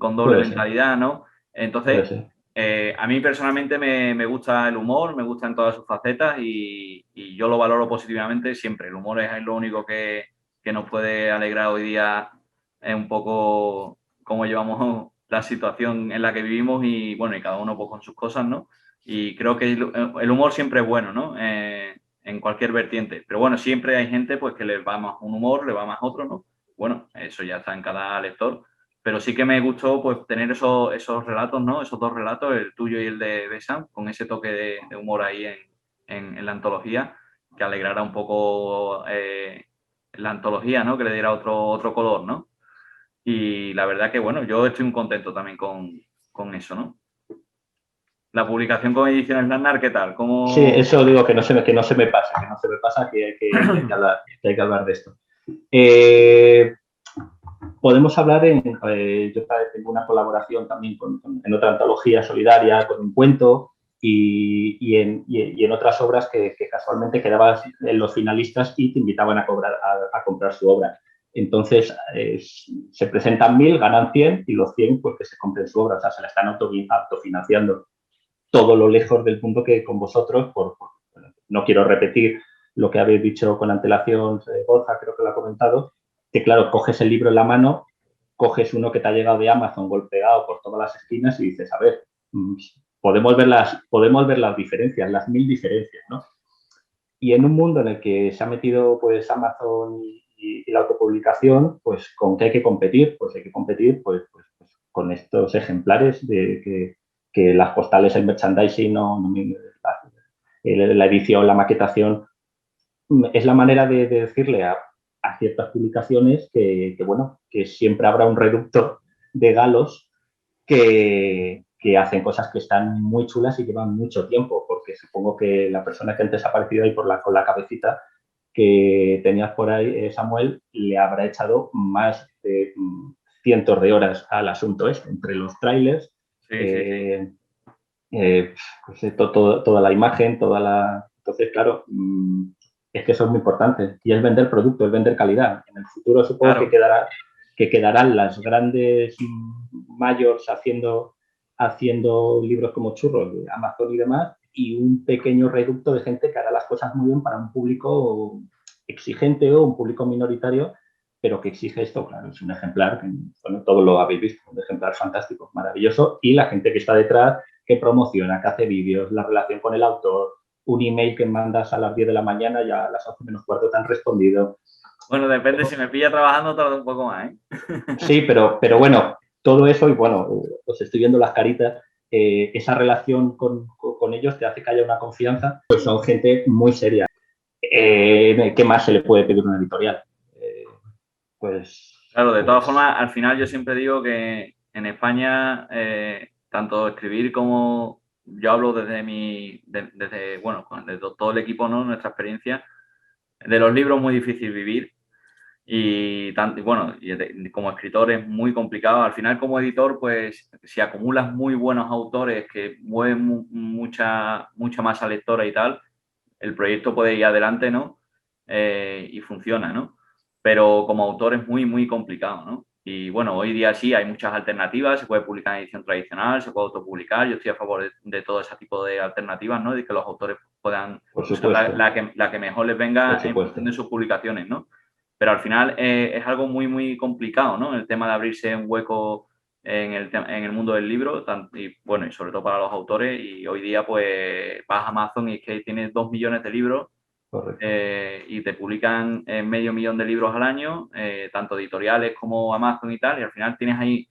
mentalidad, ¿no? Entonces, A mí personalmente me gusta el humor, me gusta en todas sus facetas y yo lo valoro positivamente siempre. El humor es lo único que nos puede alegrar hoy día un poco cómo llevamos la situación en la que vivimos y bueno, y cada uno pues, con sus cosas, ¿no? Y creo que el humor siempre es bueno, ¿no? En cualquier vertiente. Pero bueno, siempre hay gente pues que le va más un humor, le va más otro, ¿no? Bueno, eso ya está en cada lector. Pero sí que me gustó pues tener esos relatos, ¿no? Esos dos relatos, el tuyo y el de Sam, con ese toque de humor ahí en la antología, que alegrara un poco la antología, ¿no? Que le diera otro color, ¿no? Y la verdad que, bueno, yo estoy muy contento también con eso, ¿no? La publicación con Ediciones Landar, ¿qué tal? ¿Cómo... Sí, eso digo que no se me pasa, que hay que hablar de esto. Podemos hablar yo tengo una colaboración también en otra antología solidaria con un cuento y en otras obras que casualmente quedabas en los finalistas y te invitaban a comprar su obra. Entonces, se presentan 1000, ganan 100 y los 100 pues que se compren su obra, o sea, se la están autofinanciando todo lo lejos del punto que con vosotros, bueno, no quiero repetir lo que habéis dicho con antelación, Borja, creo que lo ha comentado, que claro, coges el libro en la mano, coges uno que te ha llegado de Amazon golpeado por todas las esquinas y dices, a ver, podemos ver las diferencias, las 1000 diferencias, ¿no? Y en un mundo en el que se ha metido pues Amazon y la autopublicación, pues ¿con qué hay que competir? Pues hay que competir pues con estos ejemplares de que las postales, el merchandising, la edición, la maquetación, es la manera de decirle a ciertas publicaciones bueno, que siempre habrá un reducto de galos que hacen cosas que están muy chulas y llevan mucho tiempo, porque supongo que la persona que antes ha aparecido ahí con la cabecita que tenías por ahí, Samuel, le habrá echado más de cientos de horas al asunto este, entre los trailers, pues, toda la imagen, Entonces, claro, es que eso es muy importante. Y es vender producto, es vender calidad. En el futuro supongo que quedarán las grandes mayors haciendo libros como churros de Amazon y demás, y un pequeño reducto de gente que hará las cosas muy bien para un público exigente o un público minoritario, pero que exige esto, claro, es un ejemplar, bueno, todo lo habéis visto, un ejemplar fantástico, maravilloso, y la gente que está detrás, que promociona, que hace vídeos, la relación con el autor, un email que mandas a las 10 de la mañana, ya a las 11 menos cuarto te han respondido. Bueno, depende, si me pilla trabajando tarda un poco más, ¿eh? Sí, pero bueno, todo eso, y bueno, os estoy viendo las caritas, esa relación con ellos te hace que haya una confianza, pues son gente muy seria. ¿Qué más se le puede pedir a una editorial? Pues... Claro, de todas formas, al final yo siempre digo que en España, tanto escribir como yo hablo desde todo el equipo, ¿no? Nuestra experiencia, de los libros es muy difícil vivir y como escritor es muy complicado. Al final, como editor, pues si acumulas muy buenos autores que mueven mucha masa lectora y tal, el proyecto puede ir adelante, ¿no? Y funciona, ¿no? Pero como autor es muy complicado, ¿no? Y bueno, hoy día sí hay muchas alternativas, se puede publicar en edición tradicional, se puede autopublicar, yo estoy a favor de todo ese tipo de alternativas, ¿no? De que los autores puedan usar la que mejor les venga en función de sus publicaciones, ¿no? Pero al final es algo muy complicado, ¿no? El tema de abrirse un hueco en el mundo del libro, y bueno, y sobre todo para los autores, y hoy día pues vas a Amazon y es que tienes 2 millones de libros y te publican 500.000 de libros al año, tanto editoriales como Amazon y tal, y al final tienes ahí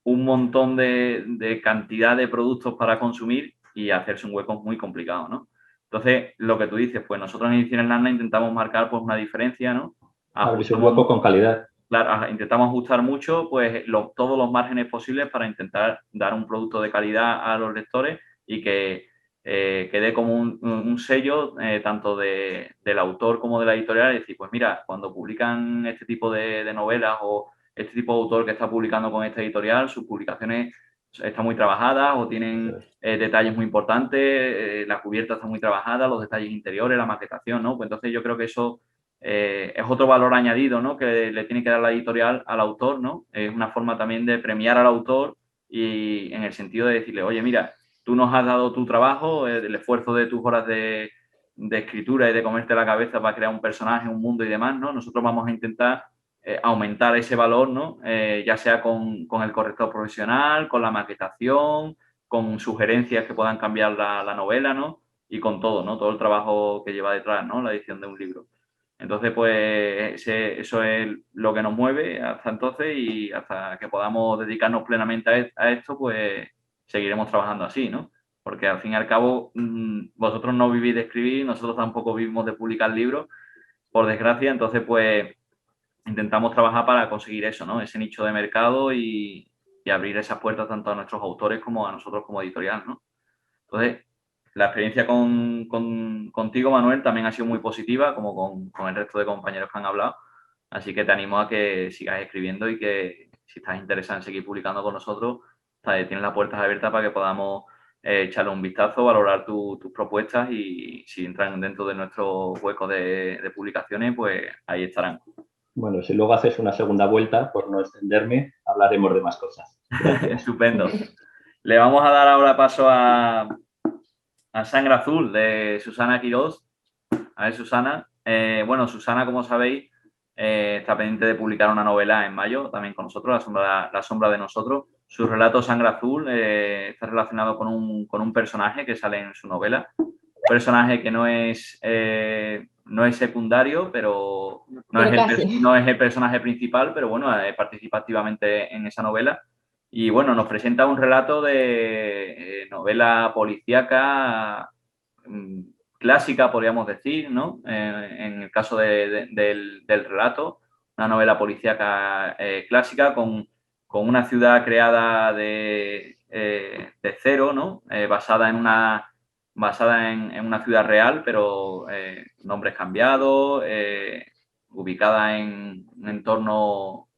un montón de cantidad de productos para consumir y hacerse un hueco es muy complicado, ¿no? Entonces, lo que tú dices, pues nosotros en Ediciones Lana intentamos marcar pues una diferencia, ¿no? Abrirse un hueco con calidad. Claro, intentamos ajustar mucho pues todos los márgenes posibles para intentar dar un producto de calidad a los lectores y que quede como un sello tanto del autor como de la editorial, es decir, pues mira, cuando publican este tipo de novelas o este tipo de autor que está publicando con esta editorial, sus publicaciones están muy trabajadas o tienen detalles muy importantes, la cubierta está muy trabajada, los detalles interiores, la maquetación, ¿no? Pues entonces yo creo que eso es otro valor añadido, ¿no? Que le tiene que dar la editorial al autor, ¿no? Es una forma también de premiar al autor y en el sentido de decirle, oye, mira, tú nos has dado tu trabajo, el esfuerzo de tus horas de escritura y de comerte la cabeza para crear un personaje, un mundo y demás, ¿no? Nosotros vamos a intentar aumentar ese valor, ¿no? Ya sea con el corrector profesional, con la maquetación, con sugerencias que puedan cambiar la novela, ¿no? Y con todo, ¿no? Todo el trabajo que lleva detrás, ¿no? La edición de un libro. Entonces, pues eso es lo que nos mueve hasta entonces, y hasta que podamos dedicarnos plenamente a esto, pues seguiremos trabajando así, ¿no? Porque al fin y al cabo vosotros no vivís de escribir, nosotros tampoco vivimos de publicar libros, por desgracia. Entonces, pues intentamos trabajar para conseguir eso, ¿no? Ese nicho de mercado y abrir esas puertas tanto a nuestros autores como a nosotros como editorial, ¿no? Entonces, la experiencia contigo, Manuel, también ha sido muy positiva, como con el resto de compañeros que han hablado. Así que te animo a que sigas escribiendo y que si estás interesado en seguir publicando con nosotros, tienes las puertas abiertas para que podamos echarle un vistazo, valorar tus propuestas, y si entran dentro de nuestro hueco de publicaciones, pues ahí estarán. Bueno, si luego haces una segunda vuelta, por no extenderme, hablaremos de más cosas. Estupendo. Le vamos a dar ahora paso a Sangre Azul, de Susana Quirós. A ver, Susana. Bueno, Susana, como sabéis, está pendiente de publicar una novela en mayo, también con nosotros, La sombra de nosotros. Su relato Sangre Azul está relacionado con un personaje que sale en su novela. Un personaje que no es secundario, pero no es el personaje principal, pero bueno, participa activamente en esa novela. Y bueno, nos presenta un relato de novela policíaca clásica, podríamos decir, ¿no? En el caso del relato, una novela policíaca clásica con una ciudad creada de cero, ¿no? Basada en una ciudad real, pero nombres cambiados, ubicada en un entorno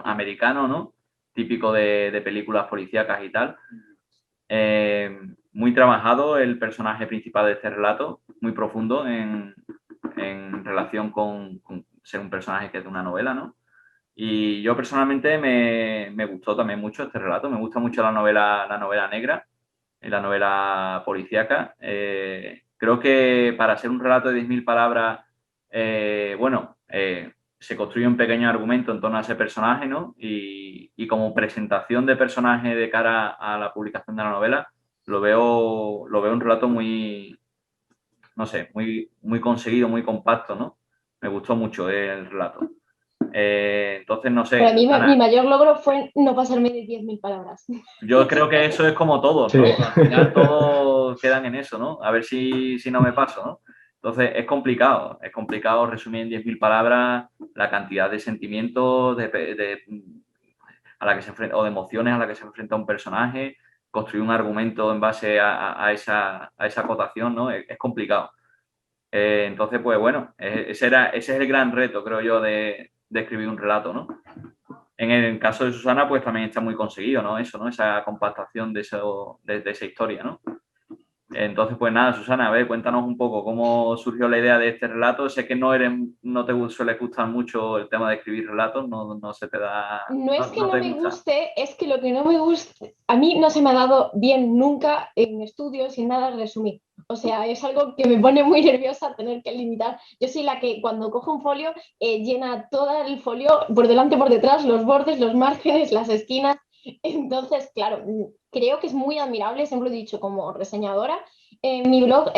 americano, ¿no? Típico de películas policíacas y tal. Muy trabajado el personaje principal de este relato, muy profundo en relación con ser un personaje que es de una novela, ¿no? Y yo personalmente me gustó también mucho este relato. Me gusta mucho la novela negra y la novela policíaca. Creo que para ser un relato de 10.000 palabras, se construye un pequeño argumento en torno a ese personaje, ¿no? Y como presentación de personaje de cara a la publicación de la novela, lo veo un relato muy, no sé, muy conseguido, muy compacto, ¿no? Me gustó mucho el relato. Entonces, no sé. Para mí, mi mayor logro fue no pasarme de 10.000 palabras. Yo creo que eso es como todo, ¿no? Sí. Al final todos quedan en eso, ¿no? A ver si no me paso, ¿no? Entonces, es complicado resumir en 10.000 palabras la cantidad de sentimientos a la que se enfrenta, o de emociones a la que se enfrenta un personaje, construir un argumento en base a esa acotación, ¿no? Es complicado. Entonces, pues bueno, ese es el gran reto, creo yo, de escribir un relato, ¿no? En el caso de Susana, pues también está muy conseguido, ¿no? Eso, ¿no? Esa compactación de esa historia, ¿no? Entonces, pues nada, Susana, a ver, cuéntanos un poco cómo surgió la idea de este relato. Sé que no te suele gustar mucho el tema de escribir relatos, no se te da... No es que no me guste, es que lo que no me gusta, a mí no se me ha dado bien nunca en estudios sin nada resumir. O sea, es algo que me pone muy nerviosa tener que limitar. Yo soy la que cuando cojo un folio llena todo el folio por delante, por detrás, los bordes, los márgenes, las esquinas. Entonces, claro, creo que es muy admirable, siempre lo he dicho como reseñadora. En mi blog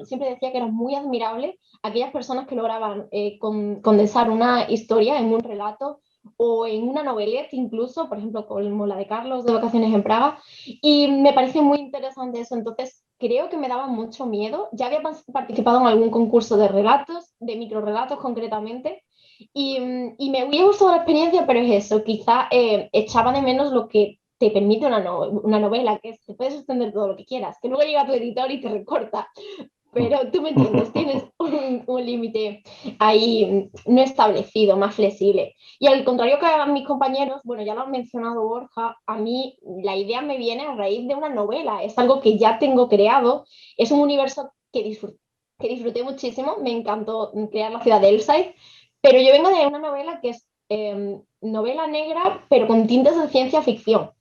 siempre decía que era muy admirable aquellas personas que lograban condensar una historia en un relato o en una noveleta incluso, por ejemplo, como la de Carlos de Vacaciones en Praga, y me parece muy interesante eso. Entonces creo que me daba mucho miedo. Ya había participado en algún concurso de relatos, de microrelatos concretamente, y me hubiera gustado la experiencia, pero es eso, quizá echaba de menos lo que te permite una novela, que es, te puedes extender todo lo que quieras, que luego llega tu editor y te recorta. Pero tú me entiendes, tienes un límite ahí no establecido, más flexible. Y al contrario que a mis compañeros, bueno, ya lo han mencionado Borja, a mí la idea me viene a raíz de una novela, es algo que ya tengo creado, es un universo que disfruté muchísimo, me encantó crear la ciudad de Elside, pero yo vengo de una novela que es novela negra, pero con tintes de ciencia ficción.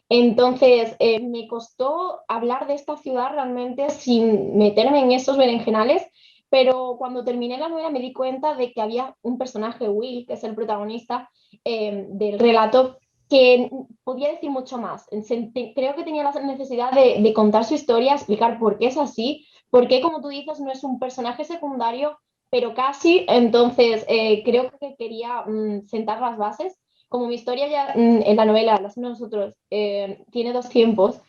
Entonces, me costó hablar de esta ciudad realmente sin meterme en esos berenjenales, pero cuando terminé la novela me di cuenta de que había un personaje, Will, que es el protagonista del relato, que podía decir mucho más. Creo que tenía la necesidad de contar su historia, explicar por qué es así, por qué, como tú dices, no es un personaje secundario, pero casi. Entonces, creo que quería sentar las bases. Como mi historia ya en la novela, Las de nosotros, tiene 2 tiempos,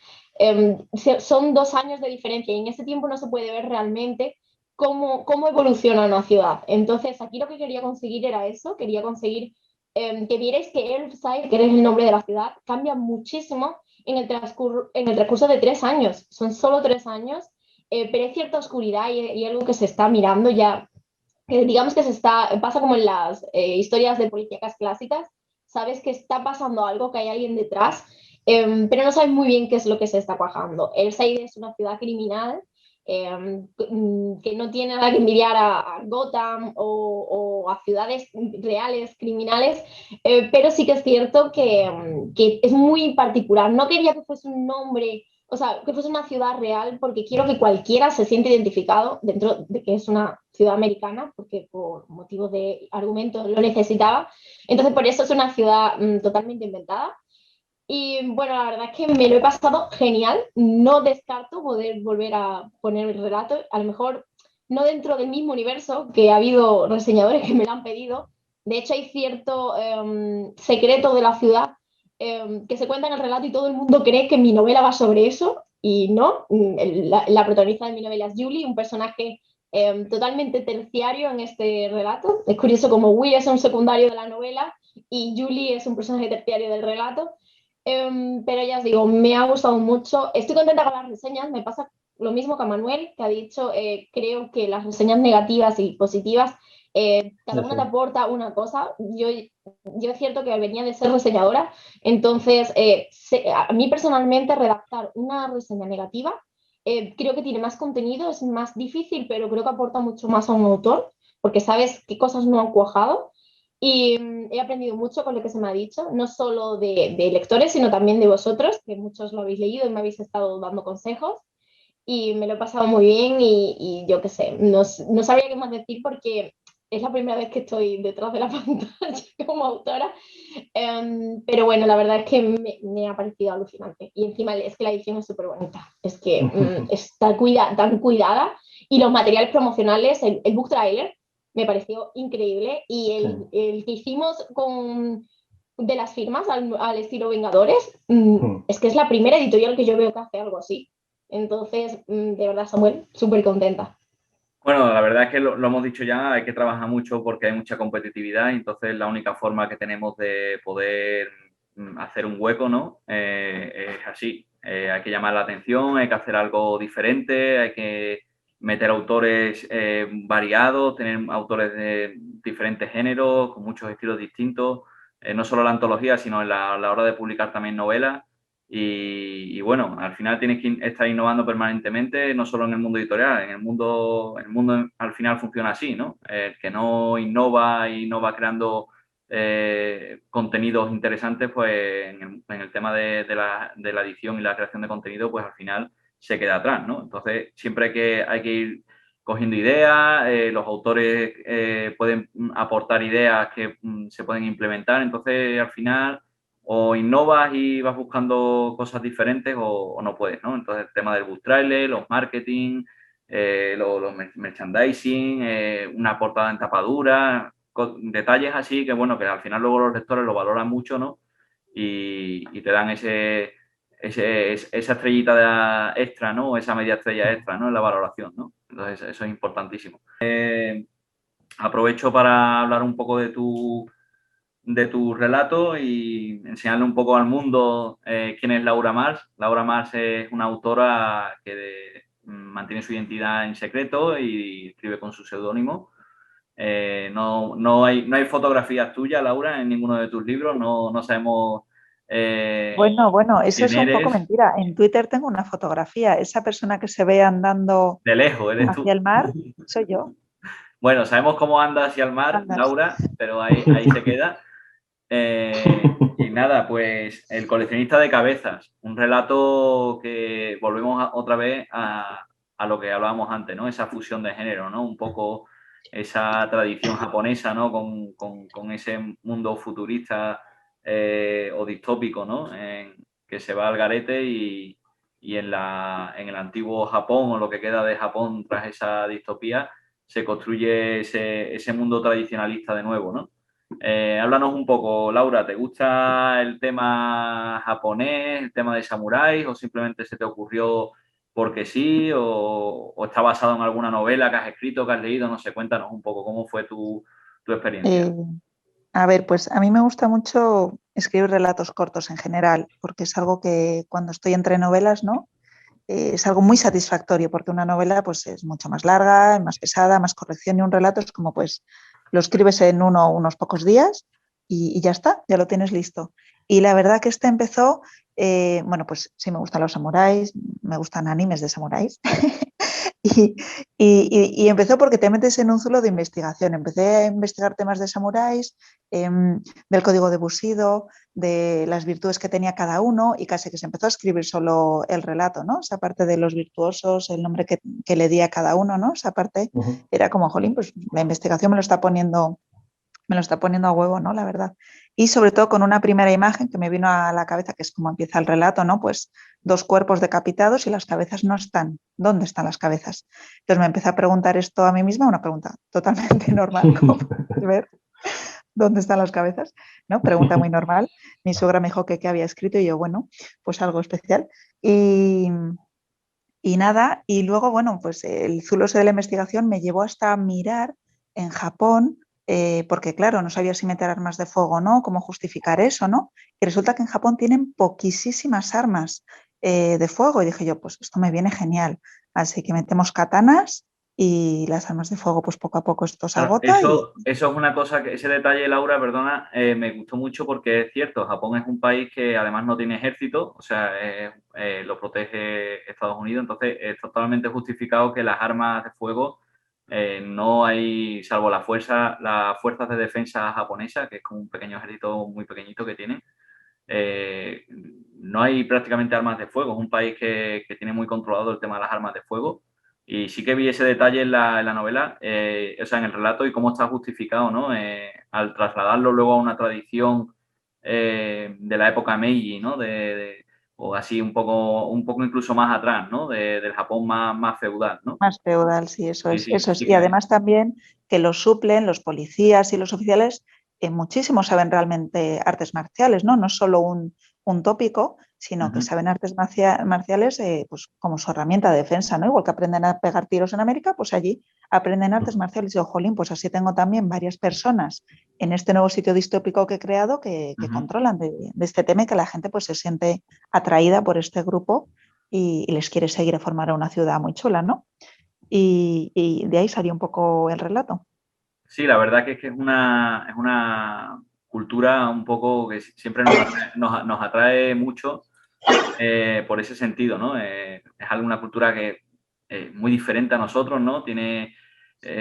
son 2 años de diferencia y en ese tiempo no se puede ver realmente cómo evoluciona una ciudad. Entonces, aquí lo que quería conseguir era eso, quería conseguir que vierais que Earthside, que es el nombre de la ciudad, cambia muchísimo en el transcurso de 3 años. Son solo 3 años, pero hay cierta oscuridad y algo que se está mirando ya, digamos que pasa como en las historias de policíacas clásicas, sabes que está pasando algo, que hay alguien detrás, pero no sabes muy bien qué es lo que se está cuajando. Earthside es una ciudad criminal que no tiene nada que envidiar a Gotham o a ciudades reales, criminales, pero sí que es cierto que es muy particular. No quería que fuese un nombre, o sea, que fuese una ciudad real, porque quiero que cualquiera se siente identificado dentro de que es una ciudad americana, porque por motivos de argumentos lo necesitaba. Entonces, por eso es una ciudad totalmente inventada. Y bueno, la verdad es que me lo he pasado genial. No descarto poder volver a poner el relato, a lo mejor no dentro del mismo universo, que ha habido reseñadores que me lo han pedido. De hecho, hay cierto secreto de la ciudad que se cuenta en el relato y todo el mundo cree que mi novela va sobre eso y no. La protagonista de mi novela es Julie, un personaje totalmente terciario en este relato. Es curioso como Will es un secundario de la novela y Julie es un personaje terciario del relato. Pero ya os digo, me ha gustado mucho. Estoy contenta con las reseñas. Me pasa lo mismo que a Manuel, que ha dicho, creo que las reseñas negativas y positivas, cada una te aporta una cosa. Yo es cierto que venía de ser reseñadora, entonces a mí personalmente redactar una reseña negativa creo que tiene más contenido, es más difícil, pero creo que aporta mucho más a un autor, porque sabes qué cosas no han cuajado. Y he aprendido mucho con lo que se me ha dicho, no solo de lectores, sino también de vosotros, que muchos lo habéis leído y me habéis estado dando consejos. Y me lo he pasado muy bien y yo qué sé, no sabría qué más decir porque es la primera vez que estoy detrás de la pantalla como autora. Pero bueno, la verdad es que me ha parecido alucinante. Y encima es que la edición es súper bonita. Es que está tan cuidada. Y los materiales promocionales, el book trailer, me pareció increíble. Y el que hicimos de las firmas al estilo Vengadores, es que es la primera editorial que yo veo que hace algo así. Entonces, de verdad, Samuel, súper contenta. Bueno, la verdad es que lo hemos dicho ya, hay que trabajar mucho porque hay mucha competitividad y entonces la única forma que tenemos de poder hacer un hueco, ¿no? Es así. Hay que llamar la atención, hay que hacer algo diferente, hay que meter autores variados, tener autores de diferentes géneros, con muchos estilos distintos, no solo la antología, sino a la hora de publicar también novelas. Y bueno, al final tienes que estar innovando permanentemente, no solo en el mundo editorial, el mundo al final funciona así, ¿no? El que no innova y no va creando contenidos interesantes, pues en el tema de la edición y la creación de contenido, pues al final se queda atrás, ¿no? Entonces siempre hay que ir cogiendo ideas, los autores pueden aportar ideas que se pueden implementar, entonces al final o innovas y vas buscando cosas diferentes o no puedes, ¿no? Entonces el tema del book trailer, los marketing, los merchandising, una portada en tapadura, detalles así que, bueno, que al final luego los lectores lo valoran mucho, ¿no? Y te dan esa estrellita extra, ¿no? Esa media estrella extra, ¿no? En la valoración, ¿no? Entonces eso es importantísimo. Aprovecho para hablar un poco de tu relato y enseñarle un poco al mundo quién es Laura Mars. Laura Mars es una autora que mantiene su identidad en secreto y escribe con su seudónimo. No hay fotografías tuyas, Laura, en ninguno de tus libros. No sabemos. Bueno, eso es un poco eres. mentira. En Twitter tengo una fotografía. Esa persona que se ve andando de lejos, eres hacia tú. el mar, soy yo. Bueno, sabemos cómo anda hacia el mar, Laura, pero ahí se queda. Y nada, pues El coleccionista de cabezas, un relato que volvemos otra vez a lo que hablábamos antes, ¿no? Esa fusión de género, ¿no? Un poco esa tradición japonesa, ¿no? Con ese mundo futurista o distópico, ¿no? Que se va al garete y en el antiguo Japón o lo que queda de Japón tras esa distopía se construye ese mundo tradicionalista de nuevo, ¿no? Háblanos un poco, Laura, ¿te gusta el tema japonés, el tema de samuráis o simplemente se te ocurrió porque sí o está basado en alguna novela que has escrito, que has leído? No sé, cuéntanos un poco cómo fue tu experiencia. Eh, a ver, pues a mí me gusta mucho escribir relatos cortos en general, porque es algo que cuando estoy entre novelas, ¿no? Es algo muy satisfactorio, porque una novela pues es mucho más larga, más pesada, más corrección, y un relato es como pues lo escribes en unos pocos días y ya está, ya lo tienes listo. Y la verdad que este empezó, bueno, pues sí me gustan los samuráis, me gustan animes de samuráis. Y empezó porque te metes en un zulo de investigación. Empecé a investigar temas de samuráis, del código de Bushido, de las virtudes que tenía cada uno, y casi que se empezó a escribir solo el relato, ¿no? Esa parte de los virtuosos, el nombre que le di a cada uno, ¿no? Esa parte era como, jolín, pues la investigación me lo está poniendo a huevo, ¿no? La verdad. Y sobre todo con una primera imagen que me vino a la cabeza, que es como empieza el relato, ¿no? Pues dos cuerpos decapitados y las cabezas no están. ¿Dónde están las cabezas? Entonces me empecé a preguntar esto a mí misma, una pregunta totalmente normal, como puedes ver. ¿Dónde están las cabezas? ¿No? Pregunta muy normal. Mi suegra me dijo que qué había escrito y yo, bueno, pues algo especial. Y nada, y luego, bueno, pues el zulo ese de la investigación me llevó hasta mirar en Japón, porque claro, no sabía si meter armas de fuego o no, cómo justificar eso, ¿no? Y resulta que en Japón tienen poquísimas armas de fuego. Y dije yo, pues esto me viene genial. Así que metemos katanas y las armas de fuego, pues poco a poco esto se Claro, agota. eso es una cosa que ese detalle, Laura, perdona, me gustó mucho porque es cierto, Japón es un país que además no tiene ejército, o sea, lo protege Estados Unidos, entonces es totalmente justificado que las armas de fuego no hay, salvo las fuerzas de defensa japonesa, que es como un pequeño ejército muy pequeñito que tienen, no hay prácticamente armas de fuego, es un país que tiene muy controlado el tema de las armas de fuego. Y sí que vi ese detalle en la novela, o sea, en el relato y cómo está justificado, ¿no? Al trasladarlo luego a una tradición de la época Meiji, ¿no? O así un poco incluso más atrás, ¿no? Del Japón más feudal, ¿no? Más feudal, sí, eso Sí, es, sí, eso es. sí Y que... además también que los suplen los policías y los oficiales, muchísimos saben realmente artes marciales, ¿no? No es solo un tópico, sino que saben artes marciales pues, como su herramienta de defensa, ¿no? Igual que aprenden a pegar tiros en América, pues allí aprenden artes marciales. Y, jolín, pues así tengo también varias personas en este nuevo sitio distópico que he creado que controlan de este tema y que la gente pues se siente atraída por este grupo y les quiere seguir a formar una ciudad muy chula, ¿no? Y de ahí salió un poco el relato. Sí, la verdad que es una cultura un poco que siempre nos atrae mucho por ese sentido, ¿no? Es alguna cultura que es muy diferente a nosotros, ¿no? Tiene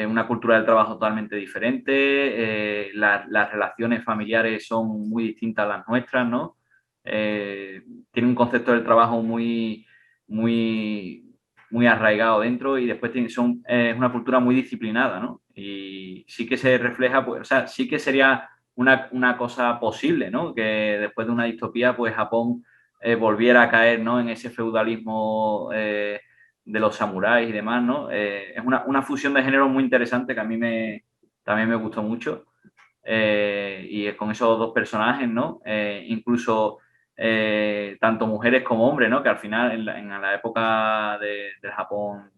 una cultura del trabajo totalmente diferente, las relaciones familiares son muy distintas a las nuestras, ¿no? Tiene un concepto del trabajo muy, muy arraigado dentro y después es una cultura muy disciplinada, ¿no? Y sí que se refleja, pues, o sea, sí que sería una cosa posible, ¿no? Que después de una distopía, pues Japón volviera a caer, ¿no? En ese feudalismo de los samuráis y demás, ¿no? Es una fusión de género muy interesante que a mí también me gustó mucho. Y con esos dos personajes, ¿no? Incluso tanto mujeres como hombres, ¿no? Que al final en la época del Japón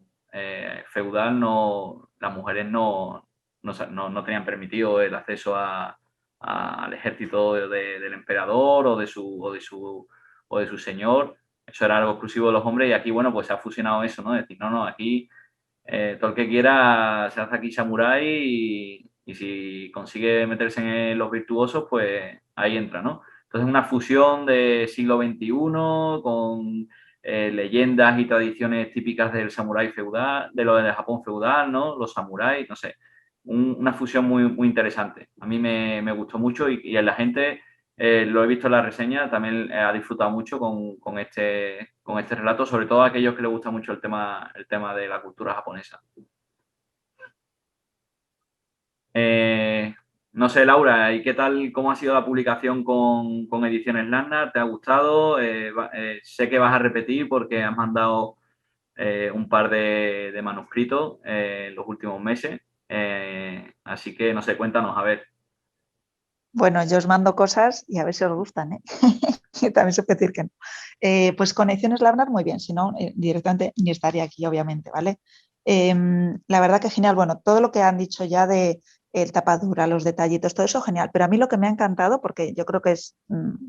feudal las mujeres no tenían permitido el acceso al ejército del emperador o de su señor. Eso era algo exclusivo de los hombres y aquí, bueno, pues se ha fusionado eso, ¿no? Es decir, no, aquí todo el que quiera se hace aquí samurái y si consigue meterse en los virtuosos, pues ahí entra, ¿no? Entonces una fusión de siglo XXI con leyendas y tradiciones típicas del samurái feudal, de lo del Japón feudal, ¿no? Los samuráis, no sé. una fusión muy interesante. A mí me gustó mucho y la gente, lo he visto en la reseña, también ha disfrutado mucho con este relato, sobre todo a aquellos que les gusta mucho el tema de la cultura japonesa. No sé, Laura, ¿y qué tal, cómo ha sido la publicación con Ediciones Landnar? ¿Te ha gustado? Sé que vas a repetir porque has mandado un par de manuscritos en los últimos meses. Así que, no sé, cuéntanos, a ver. Bueno, yo os mando cosas y a ver si os gustan, ¿eh? También se puede decir que no. Pues con Ediciones Landnar muy bien, si no, directamente ni estaría aquí, obviamente, ¿vale? La verdad que genial, bueno, todo lo que han dicho ya de el tapadura, los detallitos, todo eso genial, pero a mí lo que me ha encantado, porque yo creo que es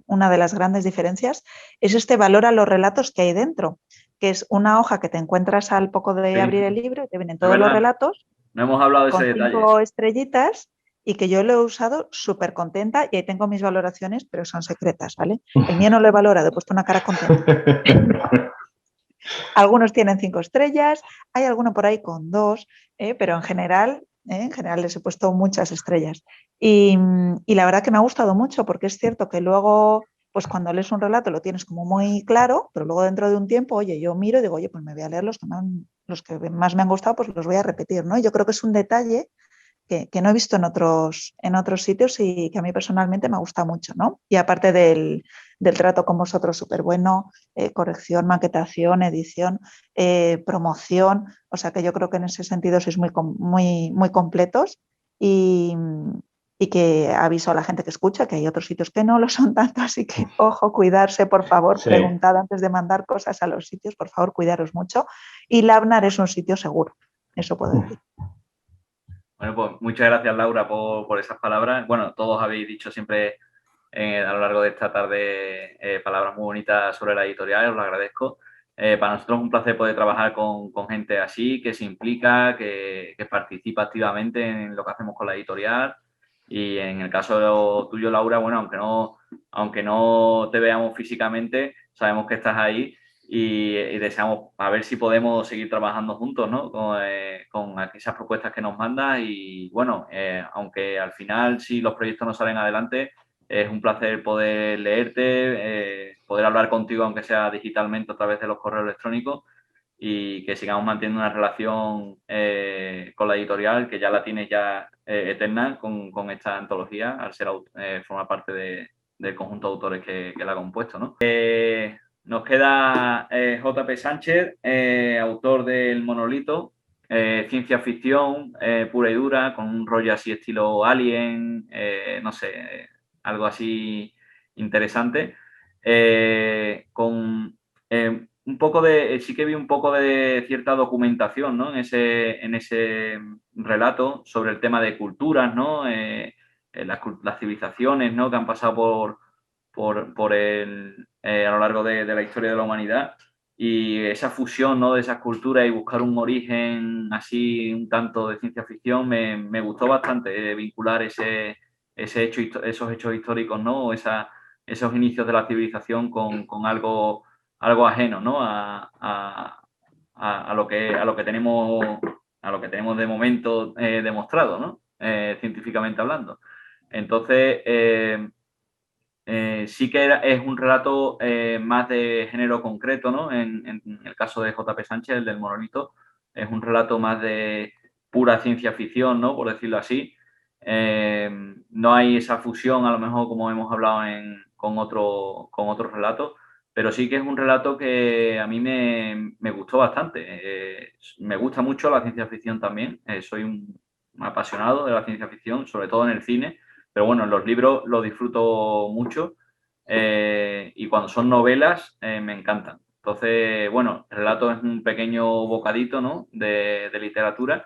una de las grandes diferencias, es este valor a los relatos que hay dentro, que es una hoja que te encuentras al poco de abrir el libro y te vienen todos los relatos. No hemos hablado de ese con detalle. 5 estrellitas y que yo lo he usado súper contenta y ahí tengo mis valoraciones, pero son secretas, ¿vale? El mío no lo he valorado, he puesto una cara contenta. Algunos tienen 5 estrellas, hay alguno por ahí con 2, pero en general les he puesto muchas estrellas. Y la verdad que me ha gustado mucho porque es cierto que luego, pues cuando lees un relato lo tienes como muy claro, pero luego dentro de un tiempo, oye, yo miro y digo, oye, pues me voy a leer los que más me han gustado, pues los voy a repetir, ¿no? Y yo creo que es un detalle que no he visto en otros sitios y que a mí personalmente me gusta mucho, ¿no? Y aparte del trato con vosotros súper bueno, corrección, maquetación, edición, promoción, o sea que yo creo que en ese sentido sois muy completos y que aviso a la gente que escucha que hay otros sitios que no lo son tanto, así que ojo, cuidarse, por favor, Sí. preguntad antes de mandar cosas a los sitios, por favor, cuidaros mucho. Y Labnar es un sitio seguro, eso puedo decir. Bueno, pues muchas gracias, Laura, por esas palabras. Bueno, todos habéis dicho siempre a lo largo de esta tarde palabras muy bonitas sobre la editorial, os lo agradezco. Para nosotros es un placer poder trabajar con gente así, que se implica, que participa activamente en lo que hacemos con la editorial. Y en el caso tuyo, Laura, bueno, aunque no te veamos físicamente, sabemos que estás ahí y deseamos a ver si podemos seguir trabajando juntos, ¿no? Con esas propuestas que nos mandas y, bueno, aunque al final si los proyectos no salen adelante, es un placer poder leerte, poder hablar contigo, aunque sea digitalmente a través de los correos electrónicos y que sigamos manteniendo una relación con la editorial, que ya la tienes ya eterna con esta antología, al ser formar parte del conjunto de autores que la ha compuesto, ¿no? Nos queda J.P. Sánchez, autor del Monolito, ciencia ficción pura y dura, con un rollo así estilo Alien, no sé, algo así interesante, con un poco sí que vi un poco de cierta documentación, ¿no? En ese relato sobre el tema de culturas, ¿no? Las civilizaciones, ¿no? Que han pasado a lo largo de la historia de la humanidad y esa fusión, ¿no? De esas culturas y buscar un origen así un tanto de ciencia ficción me gustó bastante vincular esos hechos históricos, ¿no? Esos inicios de la civilización con algo ajeno, ¿no? A lo que tenemos de momento demostrado, ¿no? Científicamente hablando. Entonces, sí que es un relato más de género concreto, ¿no? En el caso de J.P. Sánchez, el del Monolito, es un relato más de pura ciencia ficción, ¿no? Por decirlo así. No hay esa fusión, a lo mejor, como hemos hablado con otros relatos, pero sí que es un relato que a mí me gustó bastante. Me gusta mucho la ciencia ficción también. Soy un apasionado de la ciencia ficción, sobre todo en el cine. Pero bueno, en los libros lo disfruto mucho y cuando son novelas me encantan. Entonces, bueno, el relato es un pequeño bocadito, ¿no? de literatura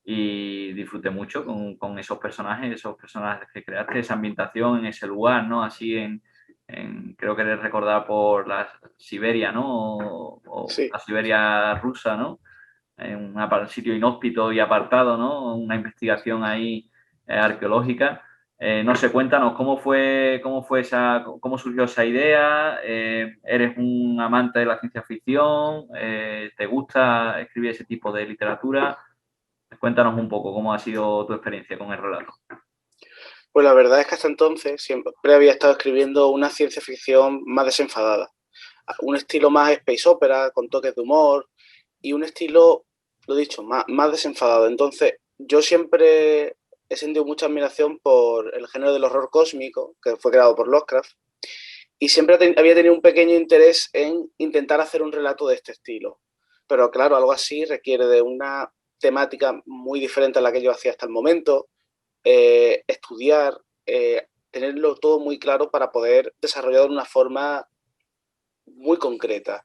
y disfruté mucho con esos personajes que creaste, esa ambientación en ese lugar, ¿no? Así creo que eres recordada por la Siberia, ¿no? O Sí. la Siberia rusa, ¿no? En un sitio inhóspito y apartado, ¿no? Una investigación ahí arqueológica. No sé, cuéntanos cómo surgió esa idea. ¿Eres un amante de la ciencia ficción? ¿Te gusta escribir ese tipo de literatura? Cuéntanos un poco cómo ha sido tu experiencia con el relato. Pues la verdad es que hasta entonces siempre había estado escribiendo una ciencia ficción más desenfadada. Un estilo más space opera, con toques de humor, y un estilo, lo dicho, más desenfadado. Entonces, yo siempre he sentido mucha admiración por el género del horror cósmico, que fue creado por Lovecraft, y siempre había tenido un pequeño interés en intentar hacer un relato de este estilo. Pero claro, algo así requiere de una temática muy diferente a la que yo hacía hasta el momento, estudiar, tenerlo todo muy claro para poder desarrollarlo de una forma muy concreta.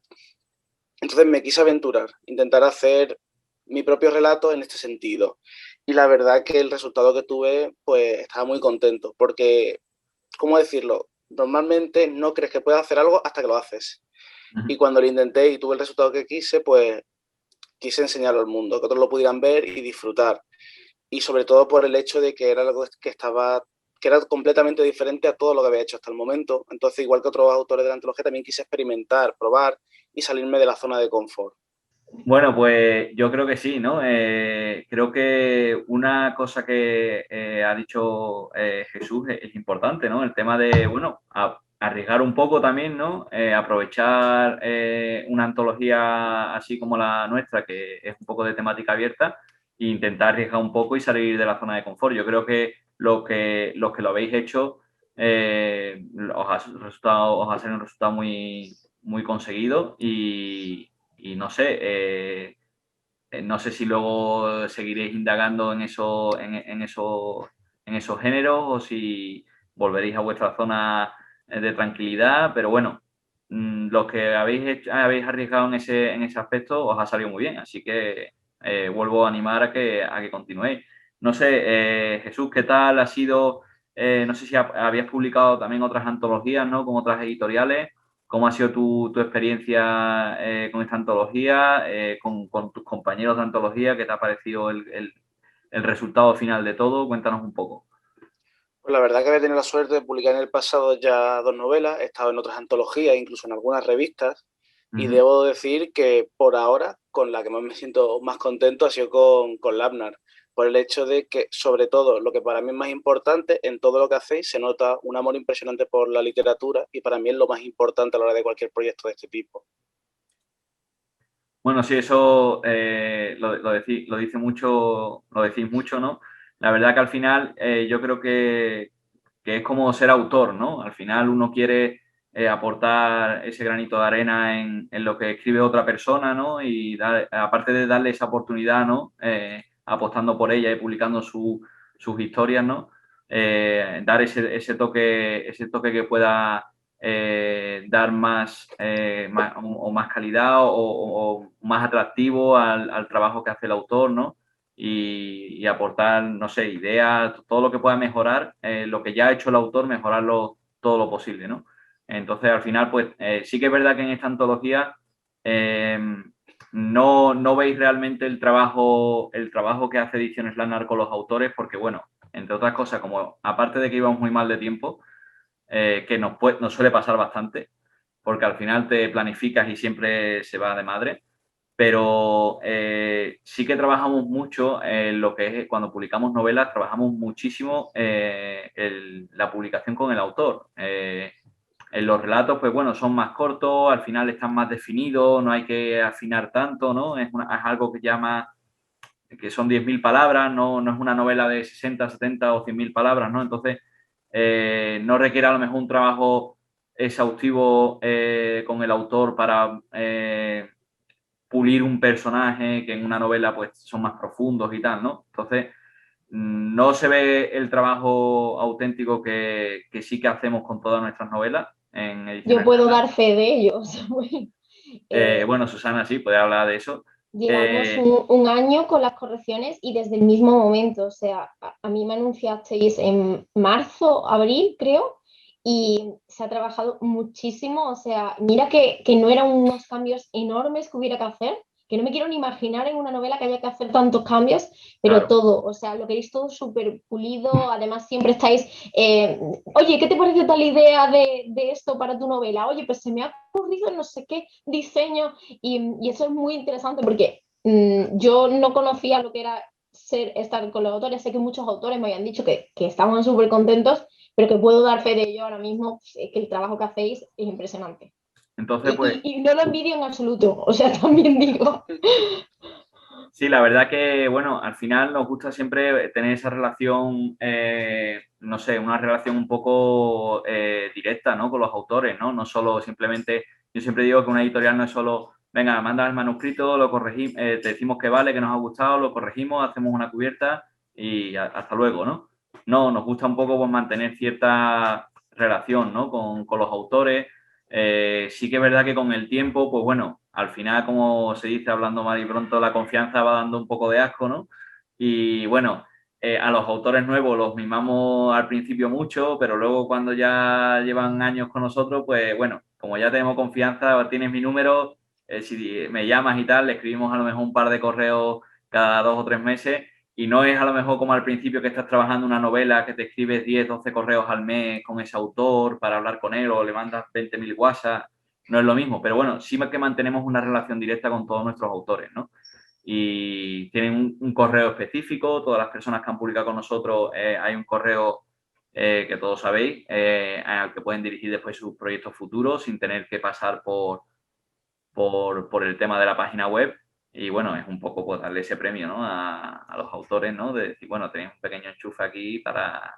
Entonces me quise aventurar, intentar hacer mi propio relato en este sentido. Y la verdad que el resultado que tuve, pues estaba muy contento, porque, ¿cómo decirlo? Normalmente no crees que puedas hacer algo hasta que lo haces. Y cuando lo intenté y tuve el resultado que quise, pues quise enseñarlo al mundo, que otros lo pudieran ver y disfrutar. Y sobre todo por el hecho de que era algo que era completamente diferente a todo lo que había hecho hasta el momento. Entonces, igual que otros autores de la antología, también quise experimentar, probar y salirme de la zona de confort. Bueno, pues yo creo que sí, ¿no? Creo que una cosa que ha dicho Jesús es importante, ¿no? El tema de, bueno, arriesgar un poco también, ¿no? Aprovechar una antología así como la nuestra, que es un poco de temática abierta, e intentar arriesgar un poco y salir de la zona de confort. Yo creo que los que lo habéis hecho os ha salido un resultado muy, muy conseguido y no sé, no sé si luego seguiréis indagando en esos géneros o si volveréis a vuestra zona de tranquilidad, pero bueno, los que habéis arriesgado en ese aspecto os ha salido muy bien, así que vuelvo a animar a que continuéis. No sé, Jesús, ¿qué tal ha sido? No sé si habías publicado también otras antologías, ¿no? Con otras editoriales. ¿Cómo ha sido tu experiencia con esta antología, con tus compañeros de antología? ¿Qué te ha parecido el resultado final de todo? Cuéntanos un poco. Pues la verdad que había tenido la suerte de publicar en el pasado ya 2 novelas, he estado en otras antologías, incluso en algunas revistas, y debo decir que por ahora con la que más me siento más contento ha sido con Labnar, por el hecho de que, sobre todo, lo que para mí es más importante, en todo lo que hacéis se nota un amor impresionante por la literatura y para mí es lo más importante a la hora de cualquier proyecto de este tipo. Bueno, sí, eso lo decís mucho, ¿no? La verdad que al final yo creo que es como ser autor, ¿no? Al final uno quiere aportar ese granito de arena en lo que escribe otra persona, ¿no? Y aparte de darle esa oportunidad, ¿no? Apostando por ella y publicando sus historias, ¿no? Dar ese toque que pueda dar más calidad o más atractivo al trabajo que hace el autor, ¿no? Y aportar, no sé, ideas, todo lo que pueda mejorar, lo que ya ha hecho el autor, mejorarlo todo lo posible, ¿no? Entonces, al final, pues sí que es verdad que en esta antología no veis realmente el trabajo que hace Ediciones Landar con los autores, porque, bueno, entre otras cosas, como aparte de que íbamos muy mal de tiempo, que nos suele pasar bastante, porque al final te planificas y siempre se va de madre, pero sí que trabajamos mucho en lo que es cuando publicamos novelas, trabajamos muchísimo la publicación con el autor. En los relatos, pues bueno, son más cortos, al final están más definidos, no hay que afinar tanto, ¿no? Es algo que son 10.000 palabras, no es una novela de 60, 70 o 100.000 palabras, ¿no? Entonces, no requiere a lo mejor un trabajo exhaustivo con el autor para pulir un personaje que en una novela pues son más profundos y tal, ¿no? Entonces, no se ve el trabajo auténtico que sí que hacemos con todas nuestras novelas en Ediciones. Yo puedo dar fe de ello. Bueno, Susana, sí, puede hablar de eso. Llevamos un año con las correcciones y desde el mismo momento, o sea, a mí me anunciasteis en marzo, abril, creo, y se ha trabajado muchísimo, o sea, mira que no eran unos cambios enormes que hubiera que hacer, que no me quiero ni imaginar en una novela que haya que hacer tantos cambios, pero claro, todo, o sea, lo queréis todo súper pulido, además siempre estáis, oye, ¿qué te parece tal idea de esto para tu novela? Oye, pues se me ha ocurrido no sé qué diseño y eso es muy interesante porque yo no conocía lo que era estar con los autores. Sé que muchos autores me habían dicho que estaban súper contentos, pero que puedo dar fe de ello ahora mismo, que el trabajo que hacéis es impresionante. Entonces, pues... Y no lo envidio en absoluto, o sea, también digo... Sí, la verdad que, bueno, al final nos gusta siempre tener esa relación, no sé, una relación un poco directa, ¿no? Con los autores, ¿no? No solo simplemente, yo siempre digo que una editorial no es solo, venga, manda el manuscrito, lo corregimos, te decimos que vale, que nos ha gustado, lo corregimos, hacemos una cubierta y hasta luego, ¿no? No, nos gusta un poco pues, mantener cierta relación, ¿no? Con los autores. Sí que es verdad que con el tiempo, pues bueno, al final, como se dice hablando mal y pronto, la confianza va dando un poco de asco, ¿no? Y bueno, a los autores nuevos los mimamos al principio mucho, pero luego cuando ya llevan años con nosotros, pues bueno, como ya tenemos confianza, tienes mi número, si me llamas y tal, le escribimos a lo mejor un par de correos cada 2 o 3 meses y no es a lo mejor como al principio que estás trabajando una novela que te escribes 10, 12 correos al mes con ese autor para hablar con él o le mandas 20.000 WhatsApp. No es lo mismo, pero bueno, sí que mantenemos una relación directa con todos nuestros autores, ¿no? Y tienen un correo específico, todas las personas que han publicado con nosotros, hay un correo que todos sabéis, al que pueden dirigir después sus proyectos futuros sin tener que pasar por el tema de la página web. Y bueno, es un poco pues, darle ese premio, ¿no? a los autores, ¿no? De decir, bueno, tenéis un pequeño enchufe aquí para...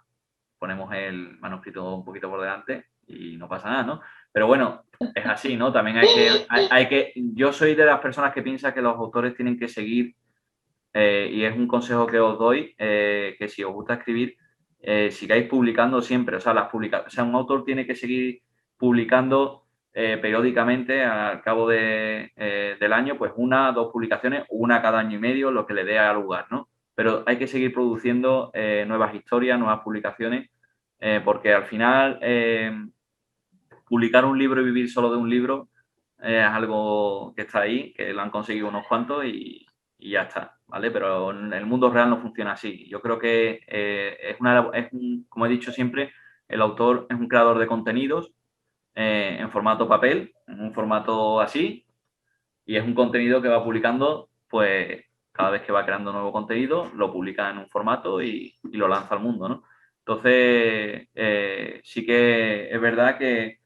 Ponemos el manuscrito un poquito por delante y no pasa nada, ¿no? Pero bueno, es así, ¿no? También hay que... Yo soy de las personas que piensa que los autores tienen que seguir, y es un consejo que os doy, que si os gusta escribir, sigáis publicando siempre. O sea, un autor tiene que seguir publicando periódicamente al cabo del año, pues 1, 2 publicaciones, una cada año y medio, lo que le dé a lugar, ¿no? Pero hay que seguir produciendo nuevas historias, nuevas publicaciones, porque al final publicar un libro y vivir solo de un libro es algo que está ahí, que lo han conseguido unos cuantos y ya está, ¿vale? Pero en el mundo real no funciona así. Yo creo que como he dicho siempre, el autor es un creador de contenidos en formato papel, en un formato así, y es un contenido que va publicando, pues cada vez que va creando nuevo contenido, lo publica en un formato y lo lanza al mundo, ¿no? Entonces, sí que es verdad que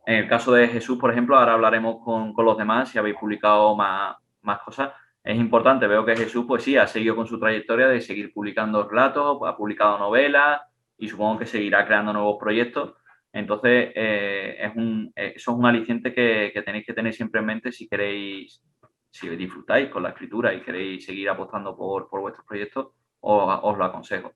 en el caso de Jesús, por ejemplo, ahora hablaremos con los demás si habéis publicado más cosas. Es importante, veo que Jesús, pues sí, ha seguido con su trayectoria de seguir publicando relatos, ha publicado novelas y supongo que seguirá creando nuevos proyectos. Entonces, eso es un aliciente que tenéis que tener siempre en mente si queréis, si disfrutáis con la escritura y queréis seguir apostando por vuestros proyectos, os lo aconsejo.